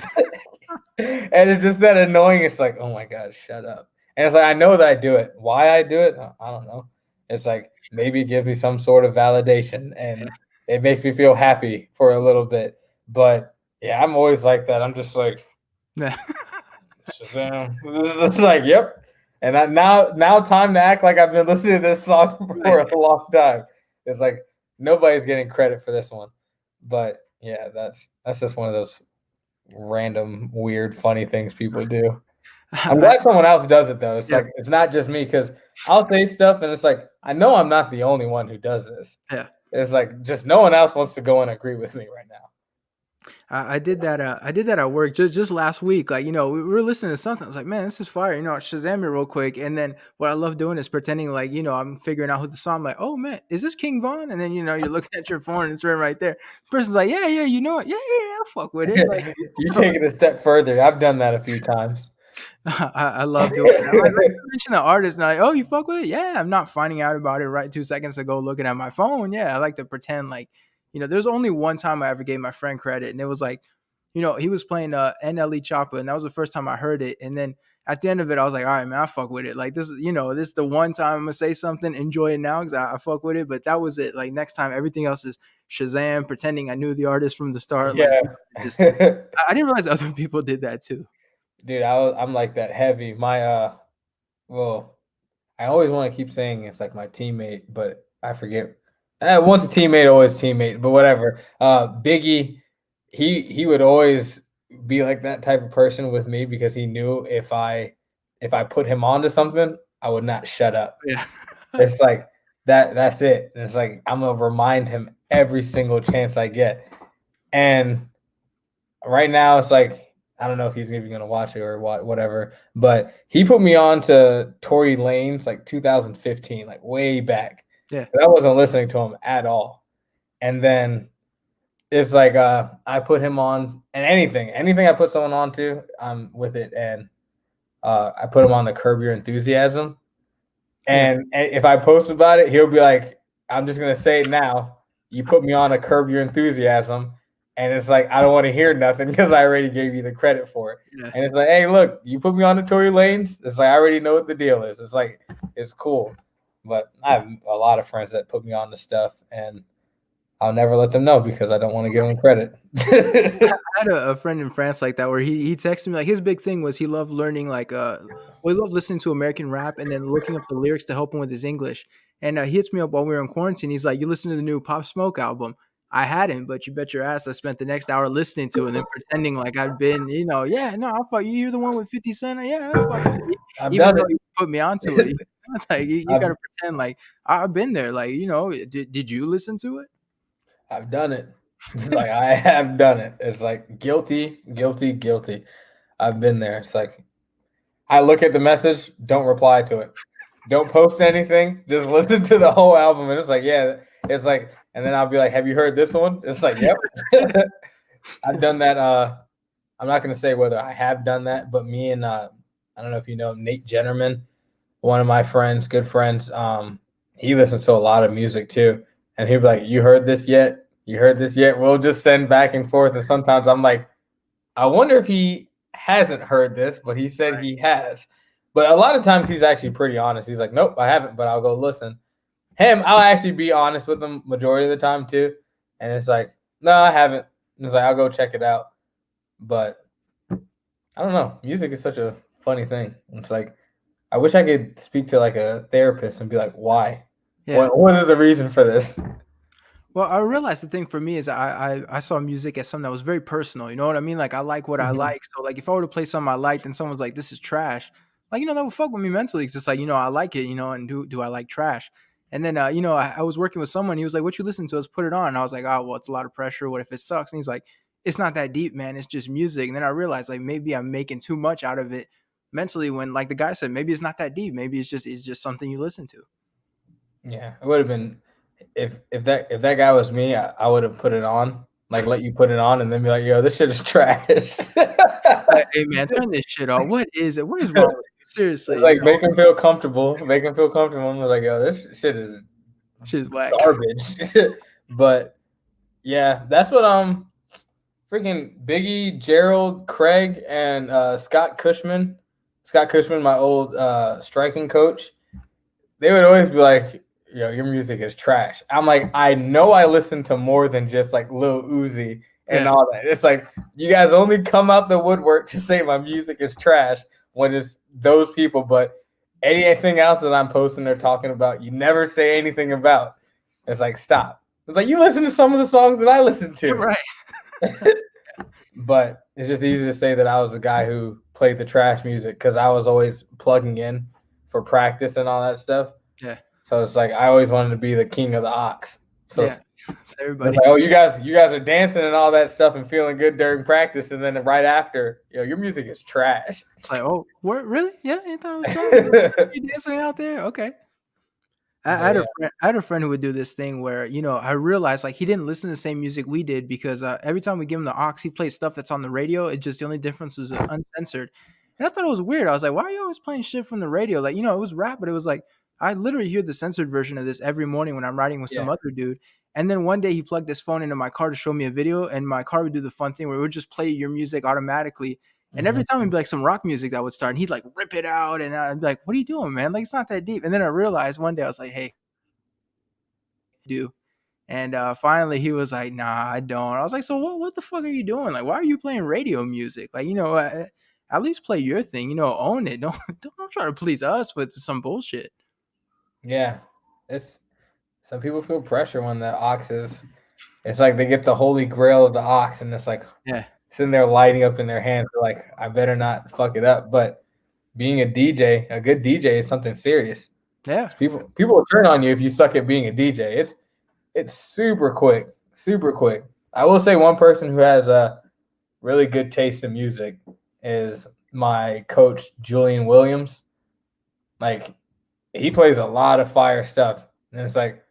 And it's just that annoying. It's like, oh my god, shut up. And it's like I know that I do it. Why I do it, I don't know. It's like maybe it gives me some sort of validation, and it makes me feel happy for a little bit. But yeah, I'm always like that. I'm just like, Yeah. Shazam. It's like, yep. And now time to act like I've been listening to this song for Right. a long time. It's like nobody's getting credit for this one. But yeah, that's just one of those random, weird, funny things people do. I'm I glad someone else does it though. It's Yeah, like it's not just me because I'll say stuff and it's like I know I'm not the only one who does this. yeah. It's like just no one else wants to go and agree with me right now. I did that. I did that at work just last week. Like, we were listening to something. I was like, man, this is fire. Shazam it real quick. And then what I love doing is pretending like, I'm figuring out who the song. I'm like, oh man, is this King Von? And then you're looking at your phone and it's right there. The person's like, yeah, yeah, you know it. Yeah, yeah, yeah, I fuck with it. Like, You take it a step further. I've done that a few times. I love doing that. Like you mentioned the artist, and like, oh, you fuck with it? Yeah, I'm not finding out about it right 2 seconds ago looking at my phone. Yeah, I like to pretend like, there's only one time I ever gave my friend credit, and it was like, he was playing NLE Choppa, and that was the first time I heard it. And then at the end of it, I was like, all right, man, I fuck with it. Like this, this is the one time I'm gonna say something, enjoy it now because I fuck with it. But that was it. Like next time, everything else is Shazam, pretending I knew the artist from the start. Like, Yeah. just I didn't realize other people did that too. Dude, I'm like that heavy. Well, I always want to keep saying it's like my teammate, but I forget. Once a teammate, always teammate, but whatever. Biggie, he would always be like that type of person with me because he knew if I put him onto something, I would not shut up. Yeah. It's like that's it. And it's like I'm gonna remind him every single chance I get. And right now it's like I don't know if he's even gonna watch it or whatever, but he put me on to Tory Lanez like 2015, like way back. Yeah. I wasn't listening to him at all. And then it's like I put him on and anything I put someone on to, I'm with it. And I put him on the Curb Your Enthusiasm. Yeah. And if I post about it, he'll be like, I'm just gonna say it now. You put me on a Curb Your Enthusiasm. And it's like, I don't want to hear nothing because I already gave you the credit for it. Yeah. And it's like, hey, look, you put me on the Tory Lanez. It's like, I already know what the deal is. It's like, it's cool. But I have a lot of friends that put me on the stuff, and I'll never let them know because I don't want to give them credit. I had a friend in France like that where he texted me like his big thing was he loved learning like he loved listening to American rap and then looking up the lyrics to help him with his English. And he hits me up while we were in quarantine. He's like, "You listen to the new Pop Smoke album?" I hadn't, but you bet your ass I spent the next hour listening to it and then pretending like I'd been, yeah, no, I fuck you. You're the one with 50 Cent. Yeah, I fuck with it. I've Even done though it. you put me onto it, it's like you I've, gotta pretend like I've been there. Like, did you listen to it? I've done it. It's like I have done it. It's like guilty, guilty, guilty. I've been there. It's like I look at the message, don't reply to it. Don't post anything. Just listen to the whole album. And it's like, yeah, it's like, and then I'll be like, have you heard this one? It's like, yep. I've done that. I'm not gonna say whether I have done that, but me and I don't know if you know Nate Jennerman, one of my friends, good friends. He listens to a lot of music too. And he'll be like, you heard this yet? You heard this yet? We'll just send back and forth. And sometimes I'm like, I wonder if he hasn't heard this, but he said he has. But a lot of times he's actually pretty honest. He's like, nope, I haven't, but I'll go listen. I'll actually be honest with him majority of the time too. And it's like, no, I haven't. And it's like, I'll go check it out. But I don't know. Music is such a funny thing. It's like, I wish I could speak to like a therapist and be like, why? Yeah. What is the reason for this? Well, I realized the thing for me is I saw music as something that was very personal. You know what I mean? Like I like what I like. So like if I were to play something I liked and someone's like, "This is trash," like that would fuck with me mentally. It's just like I like it. And do I like trash? And then I was working with someone. He was like, "What you listen to? Let's put it on." And I was like, "Oh well, it's a lot of pressure. What if it sucks?" And he's like, "It's not that deep, man. It's just music." And then I realized like maybe I'm making too much out of it mentally. When like the guy said, maybe it's not that deep. Maybe it's just something you listen to. Yeah, it would have been if that guy was me, I would have put it on, like let you put it on, and then be like, "Yo, this shit is trash." Like, hey man, turn this shit off. What is it? What is wrong with you? Seriously, Like make him feel comfortable. Make him feel comfortable. And was like, "Yo, this shit is shit is whack. garbage." But yeah, that's what freaking Biggie, Gerald, Craig, and Scott Cushman. Scott Cushman, my old striking coach. They would always be like, "Yo, your music is trash." I'm like, I know I listen to more than just like Lil Uzi and Yeah. all that. It's like you guys only come out the woodwork to say my music is trash when it's those people, but anything else that I'm posting or talking about, you never say anything about. It's like, stop. It's like you listen to some of the songs that I listen You're to. right. But it's just easy to say that I was the guy who played the trash music because I was always plugging in for practice and all that stuff. Yeah. So it's like I always wanted to be the king of the ox. So Yeah. it's So like, everybody. oh, you guys are dancing and all that stuff and feeling good during practice, and then right after, your music is trash. It's like, oh, what? Really? Yeah, you thought it was trash? You dancing out there? Okay. I But had yeah, a friend who would do this thing where, I realized like he didn't listen to the same music we did because every time we give him the aux, he plays stuff that's on the radio. It just the only difference was uncensored, and I thought it was weird. I was like, why are you always playing shit from the radio? Like, it was rap, but it was like I literally hear the censored version of this every morning when I'm riding with some yeah. other dude. And then one day he plugged his phone into my car to show me a video, and my car would do the fun thing where it would just play your music automatically. And every time it'd be like some rock music that would start, and he'd like rip it out, and I'd be like, "What are you doing, man? Like it's not that deep." And then I realized one day I was like, "Hey, do." And finally he was like, "Nah, I don't." I was like, "So what the fuck are you doing? Like, why are you playing radio music? Like, at least play your thing, own it. Don't try to please us with some bullshit." Yeah, it's some people feel pressure when the ox is. It's like they get the holy grail of the ox, and it's like Yeah. sitting there lighting up in their hands. They're like, I better not fuck it up. But being a DJ, a good DJ, is something serious. Yeah. People will turn on you if you suck at being a DJ. It's super quick, super quick. I will say one person who has a really good taste in music is my coach Julian Williams. Like he plays a lot of fire stuff, and it's like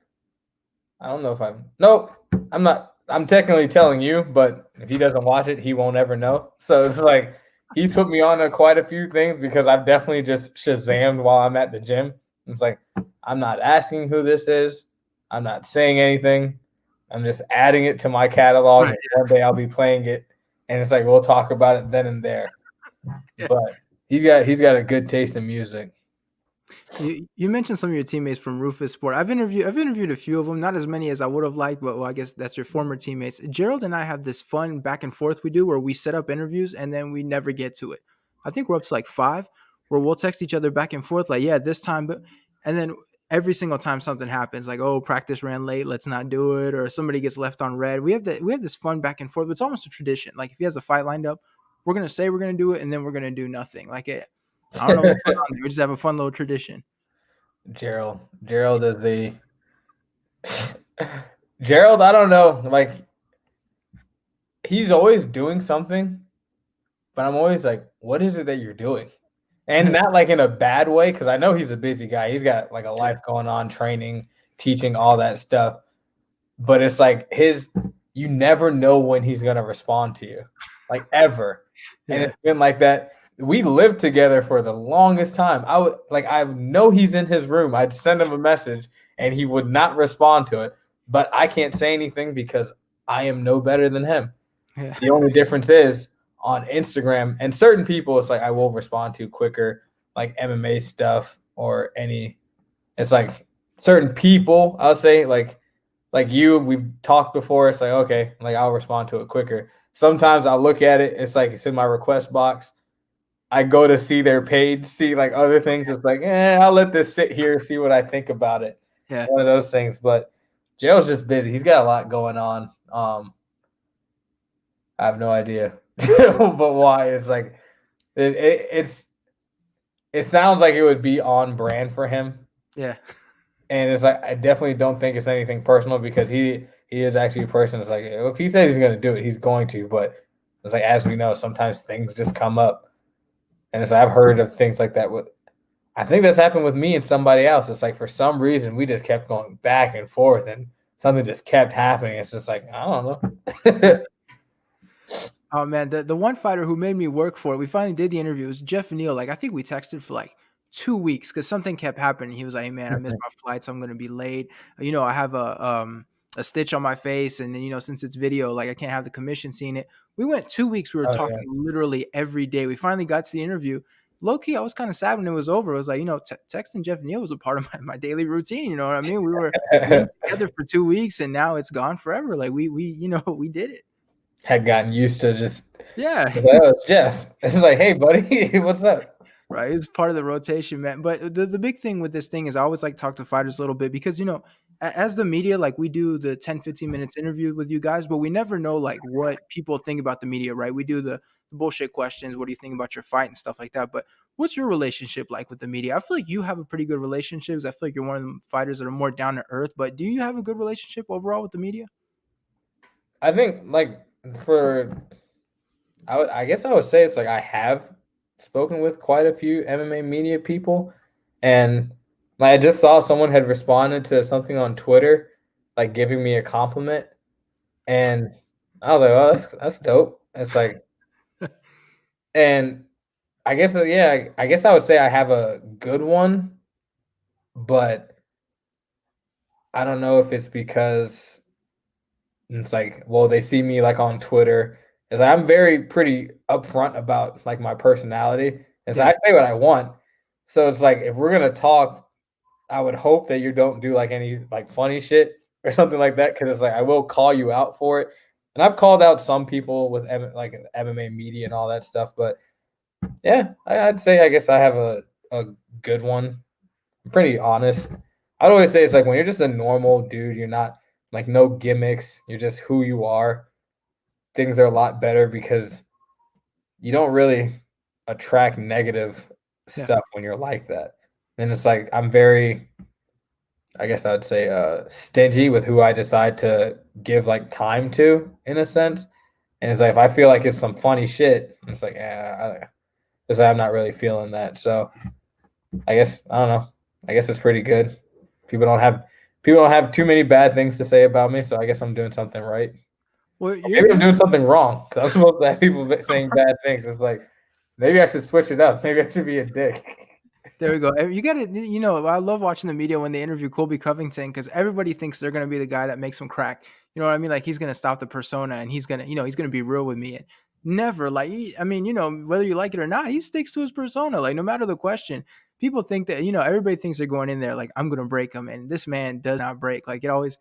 I don't know if I'm nope. I'm not. I'm technically telling you, but if he doesn't watch it, he won't ever know. So it's like he's put me on to quite a few things because I've definitely just Shazammed while I'm at the gym. It's like I'm not asking who this is. I'm not saying anything. I'm just adding it to my catalog, Right. and one day I'll be playing it, and it's like we'll talk about it then and there. Yeah. But he's got a good taste in music. You mentioned some of your teammates from Rufus Sport. I've interviewed a few of them, not as many as I would have liked, but well, I guess that's your former teammates. Gerald and I have this fun back and forth we do where we set up interviews and then we never get to it. I think we're up to like 5 where we'll text each other back and forth like, yeah, this time, but and then every single time something happens, like, oh, practice ran late, let's not do it, or somebody gets left on red. We have this fun back and forth. But it's almost a tradition. Like if he has a fight lined up, we're gonna say we're gonna do it and then we're gonna do nothing. Like it, I don't know what's going on there. We just have a fun little tradition. Gerald is the Gerald. I don't know. Like he's always doing something, but I'm always like, what is it that you're doing? And not like in a bad way, because I know he's a busy guy. He's got like a life going on, training, teaching, all that stuff. But it's like you never know when he's gonna respond to you, like ever. And Yeah. it's been like that. We lived together for the longest time. I know he's in his room. I'd send him a message and he would not respond to it. But I can't say anything because I am no better than him. Yeah. The only difference is on Instagram and certain people, it's like I will respond to quicker, like MMA stuff or any. It's like certain people, I'll say like you, we've talked before. It's like okay, like I'll respond to it quicker. Sometimes I'll look at it. It's like it's in my request box. I go to see their page, see like other things. It's like, I'll let this sit here, see what I think about it. Yeah. One of those things. But Gerald's just busy. He's got a lot going on. I have no idea, but why? It's like it sounds like it would be on brand for him, Yeah. and it's like I definitely don't think it's anything personal because he is actually a person that's like if he says he's going to do it, he's going to. But it's like as we know, sometimes things just come up, and it's like, I've heard of things like that with. I think that's happened with me and somebody else. It's like for some reason we just kept going back and forth, and something just kept happening. It's just like I don't know. Oh man, the one fighter who made me work for it, we finally did the interview. It was Jeff Neal. Like I think we texted for like 2 weeks because something kept happening. He was like, "Hey man, I missed my flight, so I'm gonna be late. I have a stitch on my face, and then since it's video, like I can't have the commission seeing it. We went 2 weeks. We were Oh yeah. talking literally every day. We finally got to the interview. Low key, I was kind of sad when it was over. It was like texting Jeff Neal was a part of my daily routine. You know what I mean? We were together for 2 weeks, and now it's gone forever. Like we we did it. Had gotten used to just, Yeah. like, oh, it's Jeff. It's like, hey, buddy, what's up? Right, it's part of the rotation, man. But the big thing with this thing is I always like to talk to fighters a little bit because as the media, like we do the 10-15 minutes interview with you guys, but we never know like what people think about the media, right? We do the bullshit questions. What do you think about your fight and stuff like that? But what's your relationship like with the media? I feel like you have a pretty good relationship. I feel like you're one of the fighters that are more down to earth. But do you have a good relationship overall with the media? I think like for I guess I would say it's like I have spoken with quite a few MMA media people, and like I just saw someone had responded to something on Twitter, like giving me a compliment, and I was like, "Oh, that's dope." It's like, and I guess yeah, I guess I would say I have a good one, but I don't know if it's because it's like, well, they see me like on Twitter. It's like I'm very pretty upfront about like my personality. And so Yeah, I say what I want. So it's like if we're gonna talk, I would hope that you don't do like any like funny shit or something like that. Cause it's like I will call you out for it. And I've called out some people with like MMA media and all that stuff. But yeah, I'd say I guess I have a good one. I'm pretty honest. I'd always say it's like when you're just a normal dude, you're not like no gimmicks, you're just who you are. Things are a lot better because you don't really attract negative yeah, stuff when you're like that. And it's like I'm very, I guess I'd say stingy with who I decide to give like time to in a sense. And it's like if I feel like it's some funny shit, it's like it's like I'm not really feeling that. So I guess I don't know. I guess it's pretty good. People don't have people don't have too many bad things to say about me, so I guess I'm doing something right. well, Or you're maybe I'm you're doing something wrong because I'm supposed to have people saying bad things. It's like maybe I should switch it up. Maybe I should be a dick. There we go. You got to, I love watching the media when they interview Colby Covington because everybody thinks they're going to be the guy that makes him crack. You know what I mean? Like he's going to stop the persona and he's going to, he's going to be real with me. And never, like, I mean, whether you like it or not, he sticks to his persona. Like, no matter the question, people think that, everybody thinks they're going in there like, I'm going to break him. And this man does not break. Like, it always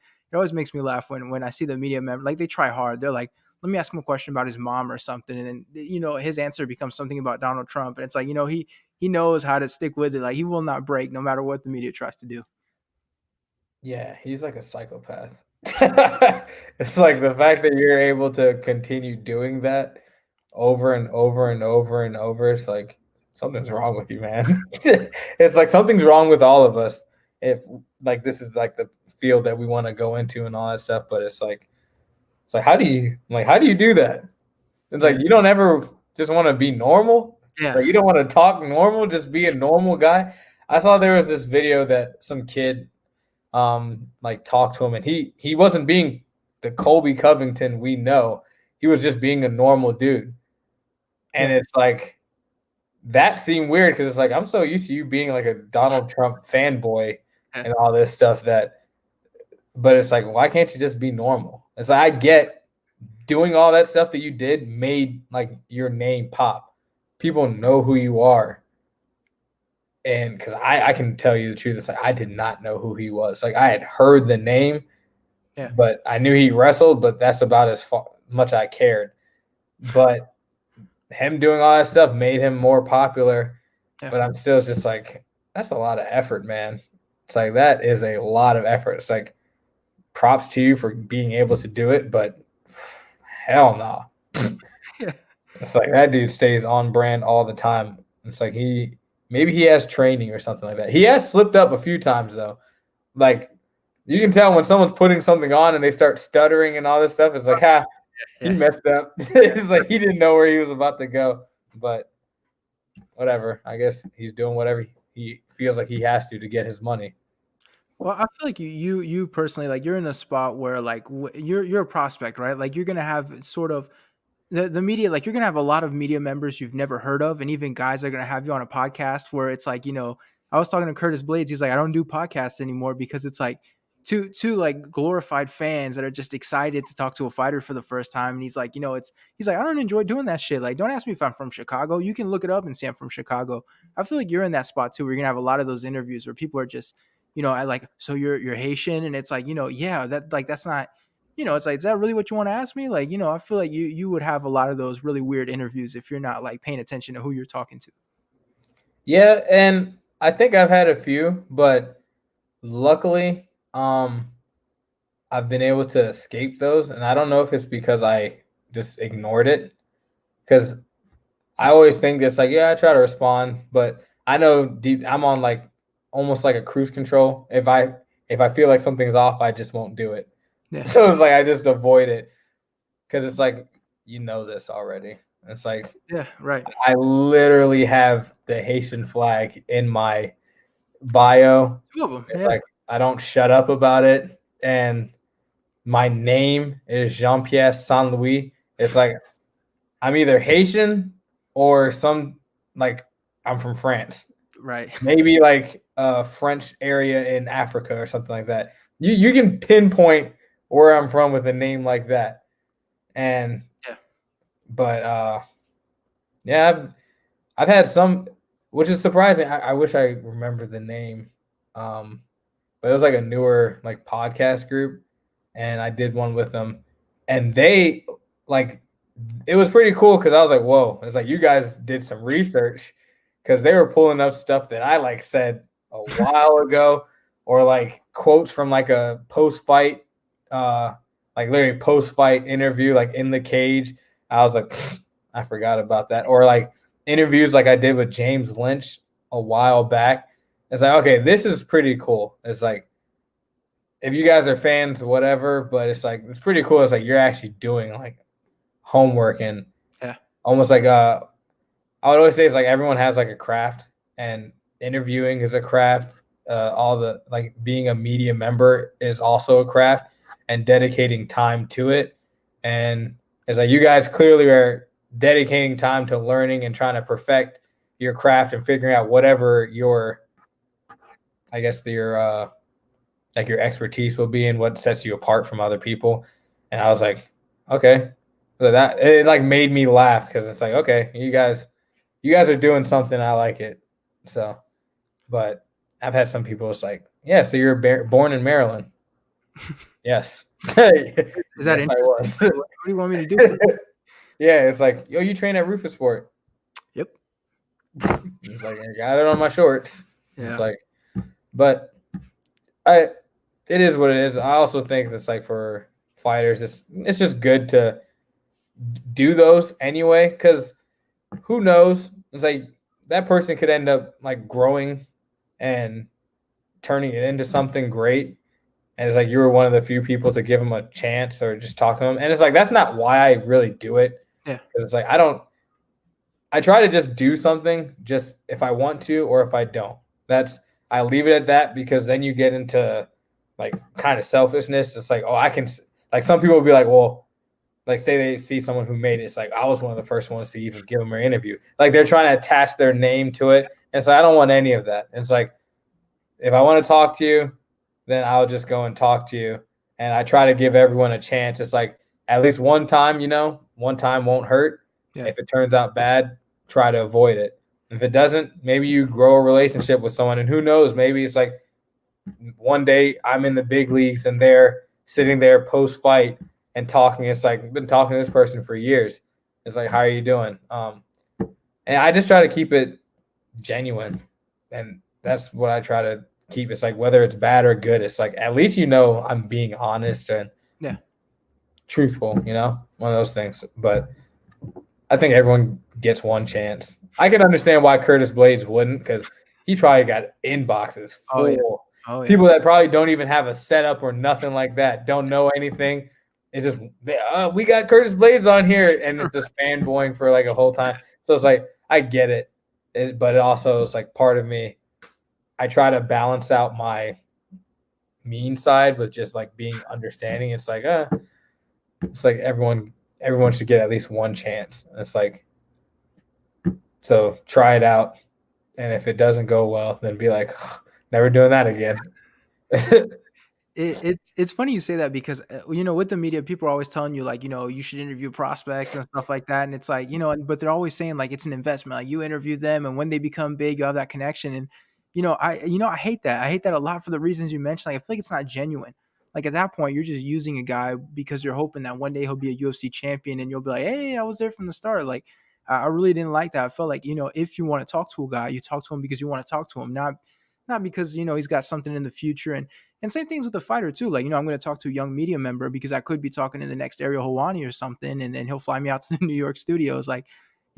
makes me laugh when I see the media member, like, they try hard. They're like, let me ask him a question about his mom or something. And then, his answer becomes something about Donald Trump. And it's like, he knows how to stick with it. Like he will not break no matter what the media tries to do. Yeah, he's like a psychopath. It's like the fact that you're able to continue doing that over and over and over and over. It's like something's wrong with you, man. It's like something's wrong with all of us. If like this is like the field that we want to go into and all that stuff, but it's like how do you do that? It's like Yeah. you don't ever just want to be normal. It's Yeah. like you don't want to talk normal, just be a normal guy. I saw there was this video that some kid like talked to him and he wasn't being the Colby Covington we know. He was just being a normal dude. And Yeah. it's like that seemed weird because it's like I'm so used to you being like a Donald Trump fanboy Yeah. and all this stuff but it's like why can't you just be normal? It's like I get doing all that stuff that you did made like your name pop. People know who you are. And because I can tell you the truth, it's like I did not know who he was. Like I had heard the name, Yeah. but I knew he wrestled, but that's about as much I cared. But him doing all that stuff made him more popular. Yeah. But I'm still just like, that's a lot of effort, man. It's like that is a lot of effort. It's like props to you for being able to do it, but hell no. Yeah. It's like that dude stays on brand all the time. It's like maybe he has training or something like that. He has slipped up a few times though. Like you can tell when someone's putting something on and they start stuttering and all this stuff. It's like, he Yeah. messed up. It's like he didn't know where he was about to go. But whatever. I guess he's doing whatever he feels like he has to get his money. Well, I feel like you personally, like you're in a spot where like you're a prospect, right? Like you're gonna have sort of the media, like you're gonna have a lot of media members you've never heard of, and even guys are gonna have you on a podcast where it's like, I was talking to Curtis Blades. He's like, I don't do podcasts anymore because it's like two like glorified fans that are just excited to talk to a fighter for the first time. And he's like, he's like, I don't enjoy doing that shit. Like, don't ask me if I'm from Chicago. You can look it up and see I'm from Chicago. I feel like you're in that spot too, where you're gonna have a lot of those interviews where people are just, I like, so you're Haitian, and it's like, yeah, that like that's not, it's like, is that really what you want to ask me? Like, I feel like you would have a lot of those really weird interviews if you're not like paying attention to who you're talking to. Yeah, and I think I've had a few, but luckily, I've been able to escape those, and I don't know if it's because I just ignored it, because I always think it's like, yeah, I try to respond, but I know deep I'm on like almost like a cruise control. If I feel like something's off, I just won't do it. Yeah. So it's like I just avoid it because it's like this already. It's like Yeah, right. I literally have the Haitian flag in my bio. Two of them. It's Yeah. like I don't shut up about it, and my name is Jean-Pierre Saint Louis. It's like I'm either Haitian or like I'm from France. Right. Maybe like a French area in Africa or something like that. You can pinpoint where I'm from with a name like that. And Yeah. But yeah, I've had some, which is surprising. I wish I remembered the name. But it was like a newer like podcast group, and I did one with them, and they like it was pretty cool because I was like, whoa, it's like you guys did some research, because they were pulling up stuff that I like said a while ago, or like quotes from like a post-fight, like literally post-fight interview, like in the cage. I was like, I forgot about that. Or like interviews like I did with James Lynch a while back. It's like, okay, this is pretty cool. It's like, if you guys are fans, whatever, but it's like, it's pretty cool. It's like you're actually doing like homework, and Yeah. almost like I would always say it's like everyone has like a craft, and interviewing is a craft. All the like being a media member is also a craft, and dedicating time to it. And it's like you guys clearly are dedicating time to learning and trying to perfect your craft and figuring out whatever your, I guess your like your expertise will be and what sets you apart from other people. And I was like, okay. So that it like made me laugh, because it's like, okay, you guys are doing something. I like it. So, but I've had some people, it's like, yeah, so you're born in Maryland. Yes. Is that Yes, I interesting? was. What do you want me to do? Yeah, it's like, yo, you train at Rufus Sport. Yep. It's like, I got it on my shorts. Yeah. It's like, but it is what it is. I also think that's like for fighters, it's just good to do those anyway, because who knows? It's like that person could end up like growing and turning it into something great. And it's like you were one of the few people to give them a chance or just talk to them. And it's like that's not why I really do it. Yeah. Because it's like I try to just do something just if I want to or if I don't. I leave it at that, because then you get into like kind of selfishness. It's like, oh, I can, like some people will be like, well, like say they see someone who made it. It's like, I was one of the first ones to even give them an interview. Like they're trying to attach their name to it. And so I don't want any of that. And it's like, if I want to talk to you, then I'll just go and talk to you. And I try to give everyone a chance. It's like at least one time, one time won't hurt. Yeah. If it turns out bad, try to avoid it. If it doesn't, maybe you grow a relationship with someone, and who knows, maybe it's like one day I'm in the big leagues and they're sitting there post-fight and talking. It's like, I've been talking to this person for years. It's like, how are you doing? And I just try to keep it genuine, and that's what I try to keep. It's like whether it's bad or good, it's like at least I'm being honest and truthful, one of those things. But I think everyone gets one chance. I can understand why Curtis Blades wouldn't, because he's probably got inboxes full. Oh, yeah. People that probably don't even have a setup or nothing like that, don't know anything. It's just, we got Curtis Blades on here, and it's just fanboying for like a whole time. So it's like, I get it. But it also is like part of me, I try to balance out my mean side with just like being understanding. It's like everyone should get at least one chance. And it's like, so try it out. And if it doesn't go well, then be like, never doing that again. It's funny you say that because, with the media, people are always telling you, like, you should interview prospects and stuff like that, and it's like, but they're always saying, like, it's an investment, like, you interview them, and when they become big, you have that connection, and, I hate that. I hate that a lot for the reasons you mentioned. Like, I feel like it's not genuine. Like, at that point, you're just using a guy because you're hoping that one day he'll be a UFC champion, and you'll be like, "Hey, I was there from the start." Like, I really didn't like that. I felt like, if you wanna talk to a guy, you talk to him because you wanna talk to him, not because, he's got something in the future, and same things with the fighter too. Like, I'm going to talk to a young media member because I could be talking to the next Ariel Helwani or something, and then he'll fly me out to the New York studios. Like,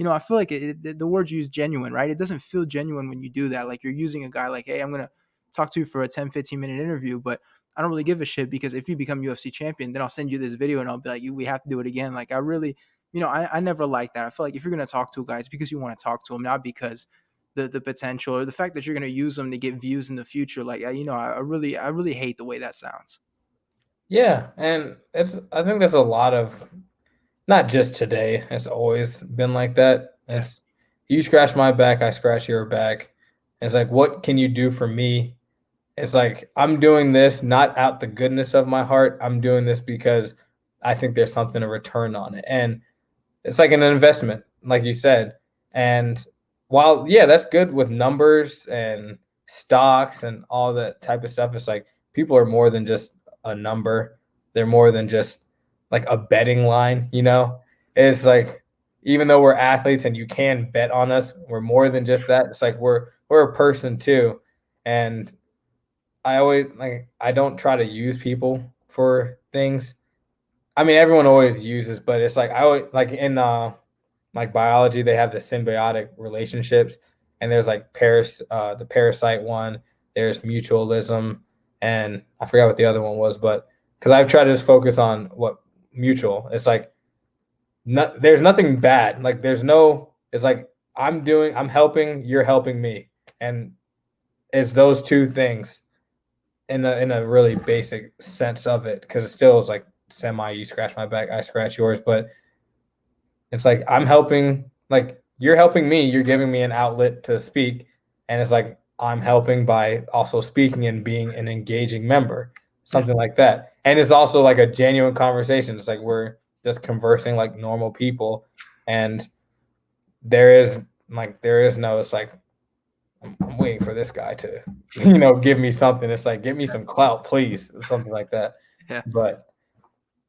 I feel like the word's used genuine, right? It doesn't feel genuine when you do that. Like, you're using a guy like, hey, I'm going to talk to you for a 10, 15-minute interview, but I don't really give a shit because if you become UFC champion, then I'll send you this video and I'll be like, we have to do it again. Like, I really, I never like that. I feel like if you're going to talk to a guy, it's because you want to talk to him, not because the potential or the fact that you're going to use them to get views in the future. Like, I really hate the way that sounds. Yeah, and I think there's a lot of, not just today, it's always been like that. Yeah. It's you scratch my back, I scratch your back. It's like, what can you do for me? It's like I'm doing this not out the goodness of my heart. I'm doing this because I think there's something to return on it. And it's like an investment, like you said. And while, yeah, that's good with numbers and stocks and all that type of stuff, it's like people are more than just a number. They're more than just like a betting line, you know? It's like even though we're athletes and you can bet on us, we're more than just that. It's like we're a person too. And I always like I don't try to use people for things. I mean, everyone always uses, but it's like I always like in like biology, they have the symbiotic relationships, and there's like the parasite one. There's mutualism, and I forgot what the other one was, but because I've tried to just focus on what mutual. It's like there's nothing bad. Like there's no. It's like I'm helping, you're helping me, and it's those two things in a really basic sense of it, because it still is like semi you scratch my back, I scratch yours, but it's like I'm helping, like you're helping me, you're giving me an outlet to speak, and it's like I'm helping by also speaking and being an engaging member, Yeah. something like that. And it's also like a genuine conversation. It's like we're just conversing like normal people, and there is no, it's like I'm waiting for this guy to, give me something. It's like, give me some clout, please, something like that. Yeah. But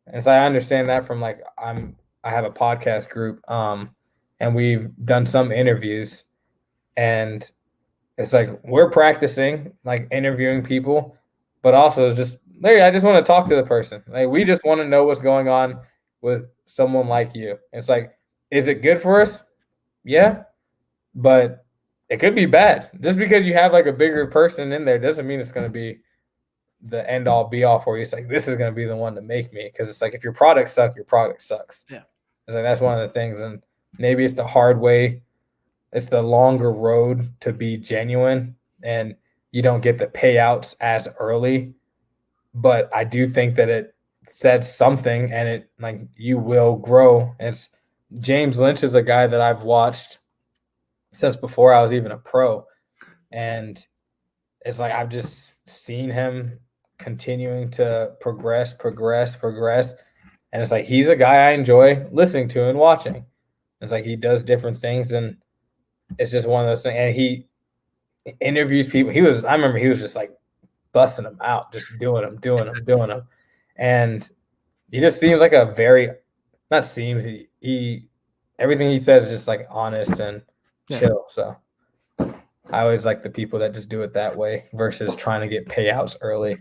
as I understand that from like, I have a podcast group, and we've done some interviews, and it's like we're practicing like interviewing people, but also it's just, Larry, I just want to talk to the person. Like we just want to know what's going on with someone like you. It's like, is it good for us? Yeah, but it could be bad. Just because you have like a bigger person in there doesn't mean it's going to be the end all be all for you. It's like this is going to be the one to make me, because it's like if your product sucks, your product sucks. Yeah. It's like that's one of the things, and maybe it's the hard way. It's the longer road to be genuine, and you don't get the payouts as early. But I do think that it says something, and it like you will grow. It's James Lynch is a guy that I've watched since before I was even a pro. And it's like I've just seen him continuing to progress, progress, progress. And it's like he's a guy I enjoy listening to and watching. It's like he does different things, and it's just one of those things. And he interviews people. I remember he was just like busting them out, just doing them, doing them, doing them. And he just seems like a very, not seems, everything he says is just like honest and Yeah. chill. So I always like the people that just do it that way versus trying to get payouts early.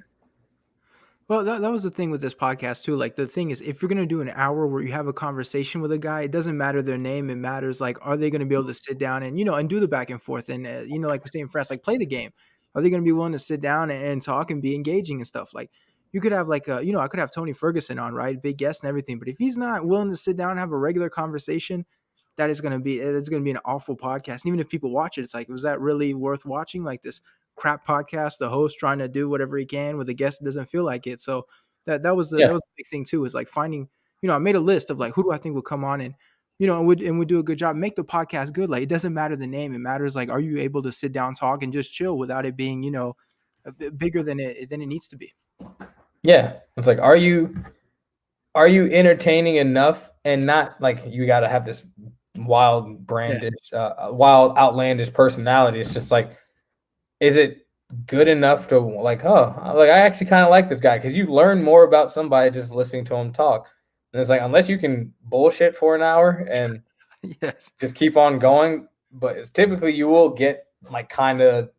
Well, that was the thing with this podcast too. Like, the thing is, if you're gonna do an hour where you have a conversation with a guy, it doesn't matter their name. It matters, like, are they gonna be able to sit down and and do the back and forth, and like we're saying, friends, like, play the game. Are they gonna be willing to sit down and talk and be engaging and stuff? Like, you could have like I could have Tony Ferguson on, right, big guest and everything, but if he's not willing to sit down and have a regular conversation, it's gonna be an awful podcast. And even if people watch it, it's like, was that really worth watching? Like, this crap podcast, the host trying to do whatever he can with a guest that doesn't feel like it. So that was the big thing too, is like finding, I made a list of like, who do I think would come on and and would do a good job, make the podcast good. Like, it doesn't matter the name, it matters like, are you able to sit down, talk, and just chill without it being, a bit bigger than it needs to be. Yeah, it's like, are you entertaining enough, and not like you got to have this wild Yeah. brandish, wild outlandish personality. It's just like, is it good enough to like, oh, like I actually kind of like this guy, because you learn more about somebody just listening to him talk. And it's like, unless you can bullshit for an hour and Yes. just keep on going, but it's typically you will get like kind of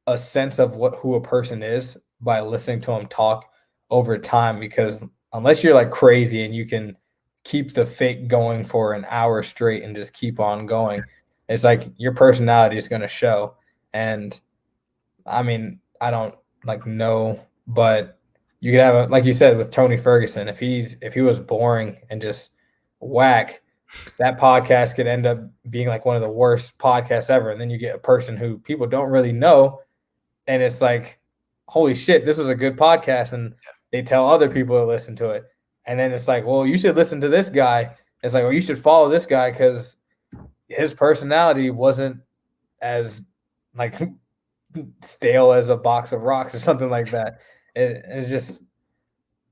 a sense of who a person is by listening to them talk over time, because unless you're like crazy and you can keep the fake going for an hour straight and just keep on going, it's like your personality is going to show. And I mean, I don't like know, but you could have a, like you said with Tony Ferguson, if he was boring and just whack, that podcast could end up being like one of the worst podcasts ever. And then you get a person who people don't really know, and it's like, holy shit, this was a good podcast, and they tell other people to listen to it. And then it's like, well, you should listen to this guy. It's like, well, you should follow this guy because his personality wasn't as like stale as a box of rocks or something like that. It's just,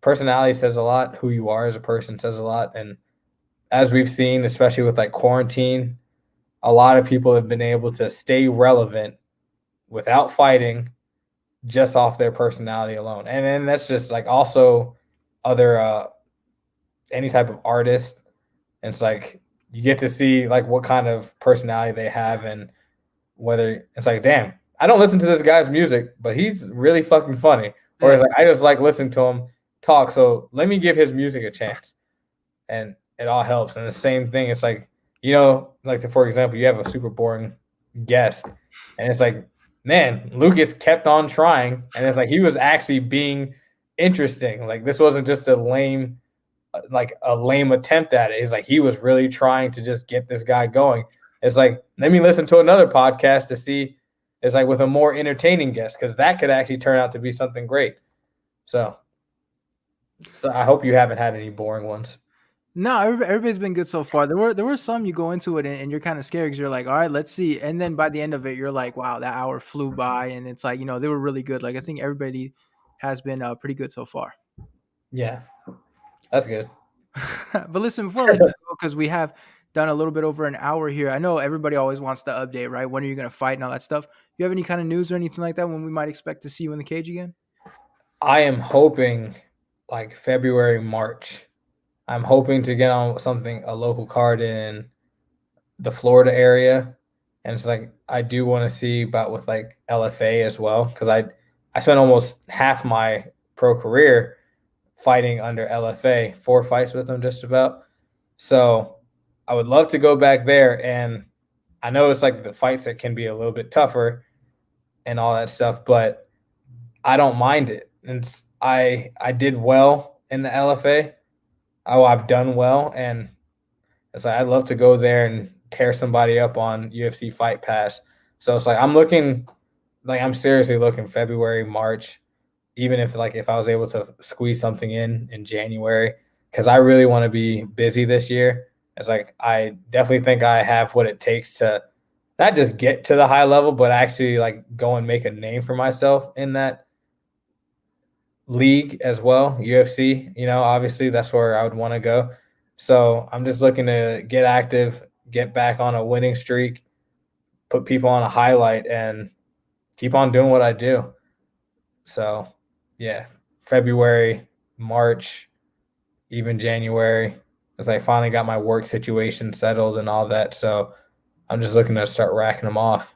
personality says a lot. Who you are as a person says a lot. And as we've seen, especially with like quarantine, a lot of people have been able to stay relevant without fighting, just off their personality alone. And then that's just like also other any type of artist. And it's like you get to see like what kind of personality they have, and whether it's like, damn, I don't listen to this guy's music, but he's really fucking funny. Or Yeah. it's like, I just like listening to him talk, so let me give his music a chance. And it all helps. And the same thing, it's like, like for example, you have a super boring guest, and it's like, man, Lucas kept on trying, and it's like he was actually being interesting. Like this wasn't just a lame attempt at it. It's like he was really trying to just get this guy going. It's like, let me listen to another podcast to see. It's like with a more entertaining guest, because that could actually turn out to be something great. So, I hope you haven't had any boring ones. No, everybody's been good so far. There were some you go into it and you're kind of scared because you're like, all right, let's see. And then by the end of it, you're like, wow, that hour flew by, and it's like, they were really good. Like I think everybody has been pretty good so far. Yeah, that's good. But listen, before I let you go, because we have done a little bit over an hour here, I know everybody always wants the update, right? When are you going to fight and all that stuff? You have any kind of news or anything like that when we might expect to see you in the cage again? I am hoping like February, March. I'm hoping to get on something, a local card in the Florida area. And it's like, I do want to see about with like LFA as well, because I spent almost half my pro career fighting under LFA, 4 fights with them just about. So I would love to go back there. And I know it's like the fights that can be a little bit tougher and all that stuff, but I don't mind it. And I did well in the LFA. Oh, I've done well, and it's like I'd love to go there and tear somebody up on UFC Fight Pass. So it's like I'm seriously looking February, March, even if I was able to squeeze something in January, because I really want to be busy this year. It's like I definitely think I have what it takes to not just get to the high level, but actually like go and make a name for myself in that league as well. UFC, obviously that's where I would want to go. So I'm just looking to get active, get back on a winning streak, put people on a highlight, and keep on doing what I do. So, yeah, February, March, even January, as I finally got my work situation settled and all that. So I'm just looking to start racking them off.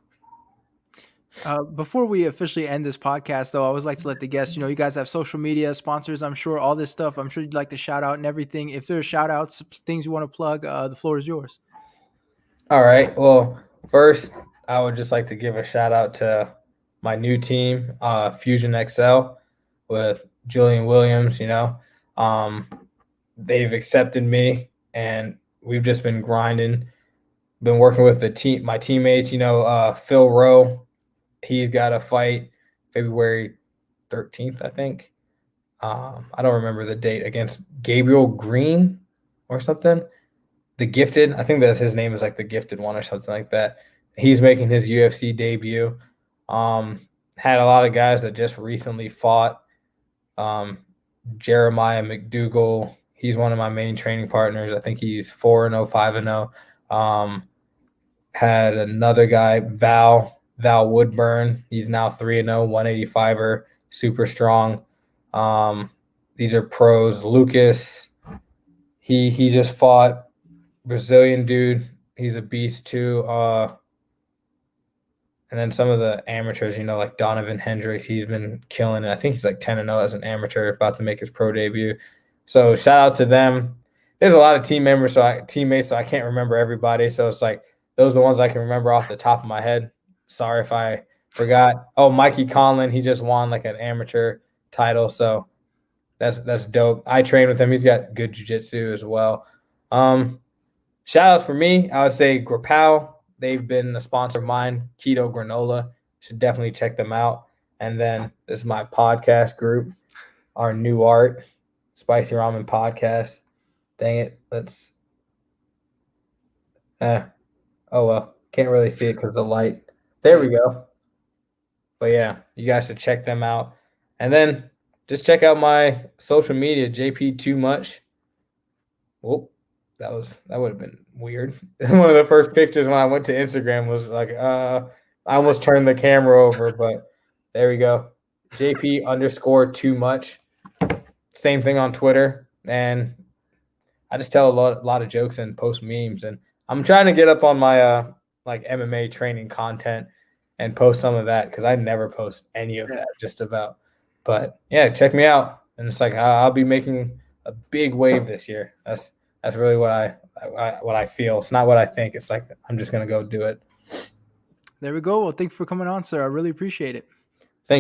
Before we officially end this podcast, though, I always like to let the guests, you guys have social media sponsors, I'm sure, all this stuff. I'm sure you'd like to shout out and everything. If there's shout outs, things you want to plug, the floor is yours. All right. Well, first, I would just like to give a shout out to my new team, Fusion XL, with Julian Williams. Um, they've accepted me, and we've just been grinding. Been working with my teammates. Phil Rowe, he's got a fight February 13th, I think. I don't remember the date, against Gabriel Green or something. The Gifted, I think that his name is like the Gifted one or something like that. He's making his UFC debut. Had a lot of guys that just recently fought. Jeremiah McDougal, he's one of my main training partners. I think he's 4-0, 5-0. Had another guy, Val Woodburn. He's now 3-0, 185er, super strong. These are pros. Lucas, he just fought. Brazilian dude, he's a beast too. And then some of the amateurs, like Donovan Hendricks, he's been killing it. I think he's like 10-0 as an amateur, about to make his pro debut. So shout out to them. There's a lot of teammates, so I can't remember everybody. So it's like those are the ones I can remember off the top of my head. Sorry if I forgot. Oh, Mikey Conlon, he just won like an amateur title, so that's dope. I train with him. He's got good jiu-jitsu as well. Shout outs for me, I would say Grapal. They've been a sponsor of mine, Keto Granola. Should definitely check them out. And then this is my podcast group, our new art, Spicy Ramen Podcast. Dang it. Oh well. Can't really see it because of the light. There we go. But yeah, you guys should check them out. And then just check out my social media, JP Too Much. Whoop. That would have been weird. One of the first pictures when I went to Instagram was like, I almost turned the camera over, but there we go. JP _too much. Same thing on Twitter. And I just tell a lot of jokes and post memes. And I'm trying to get up on my like MMA training content and post some of that because I never post any of that just about. But yeah, check me out. And it's like I'll be making a big wave this year. That's really what I feel. It's not what I think. It's like I'm just gonna go do it. There we go. Well, thank you for coming on, sir. I really appreciate it.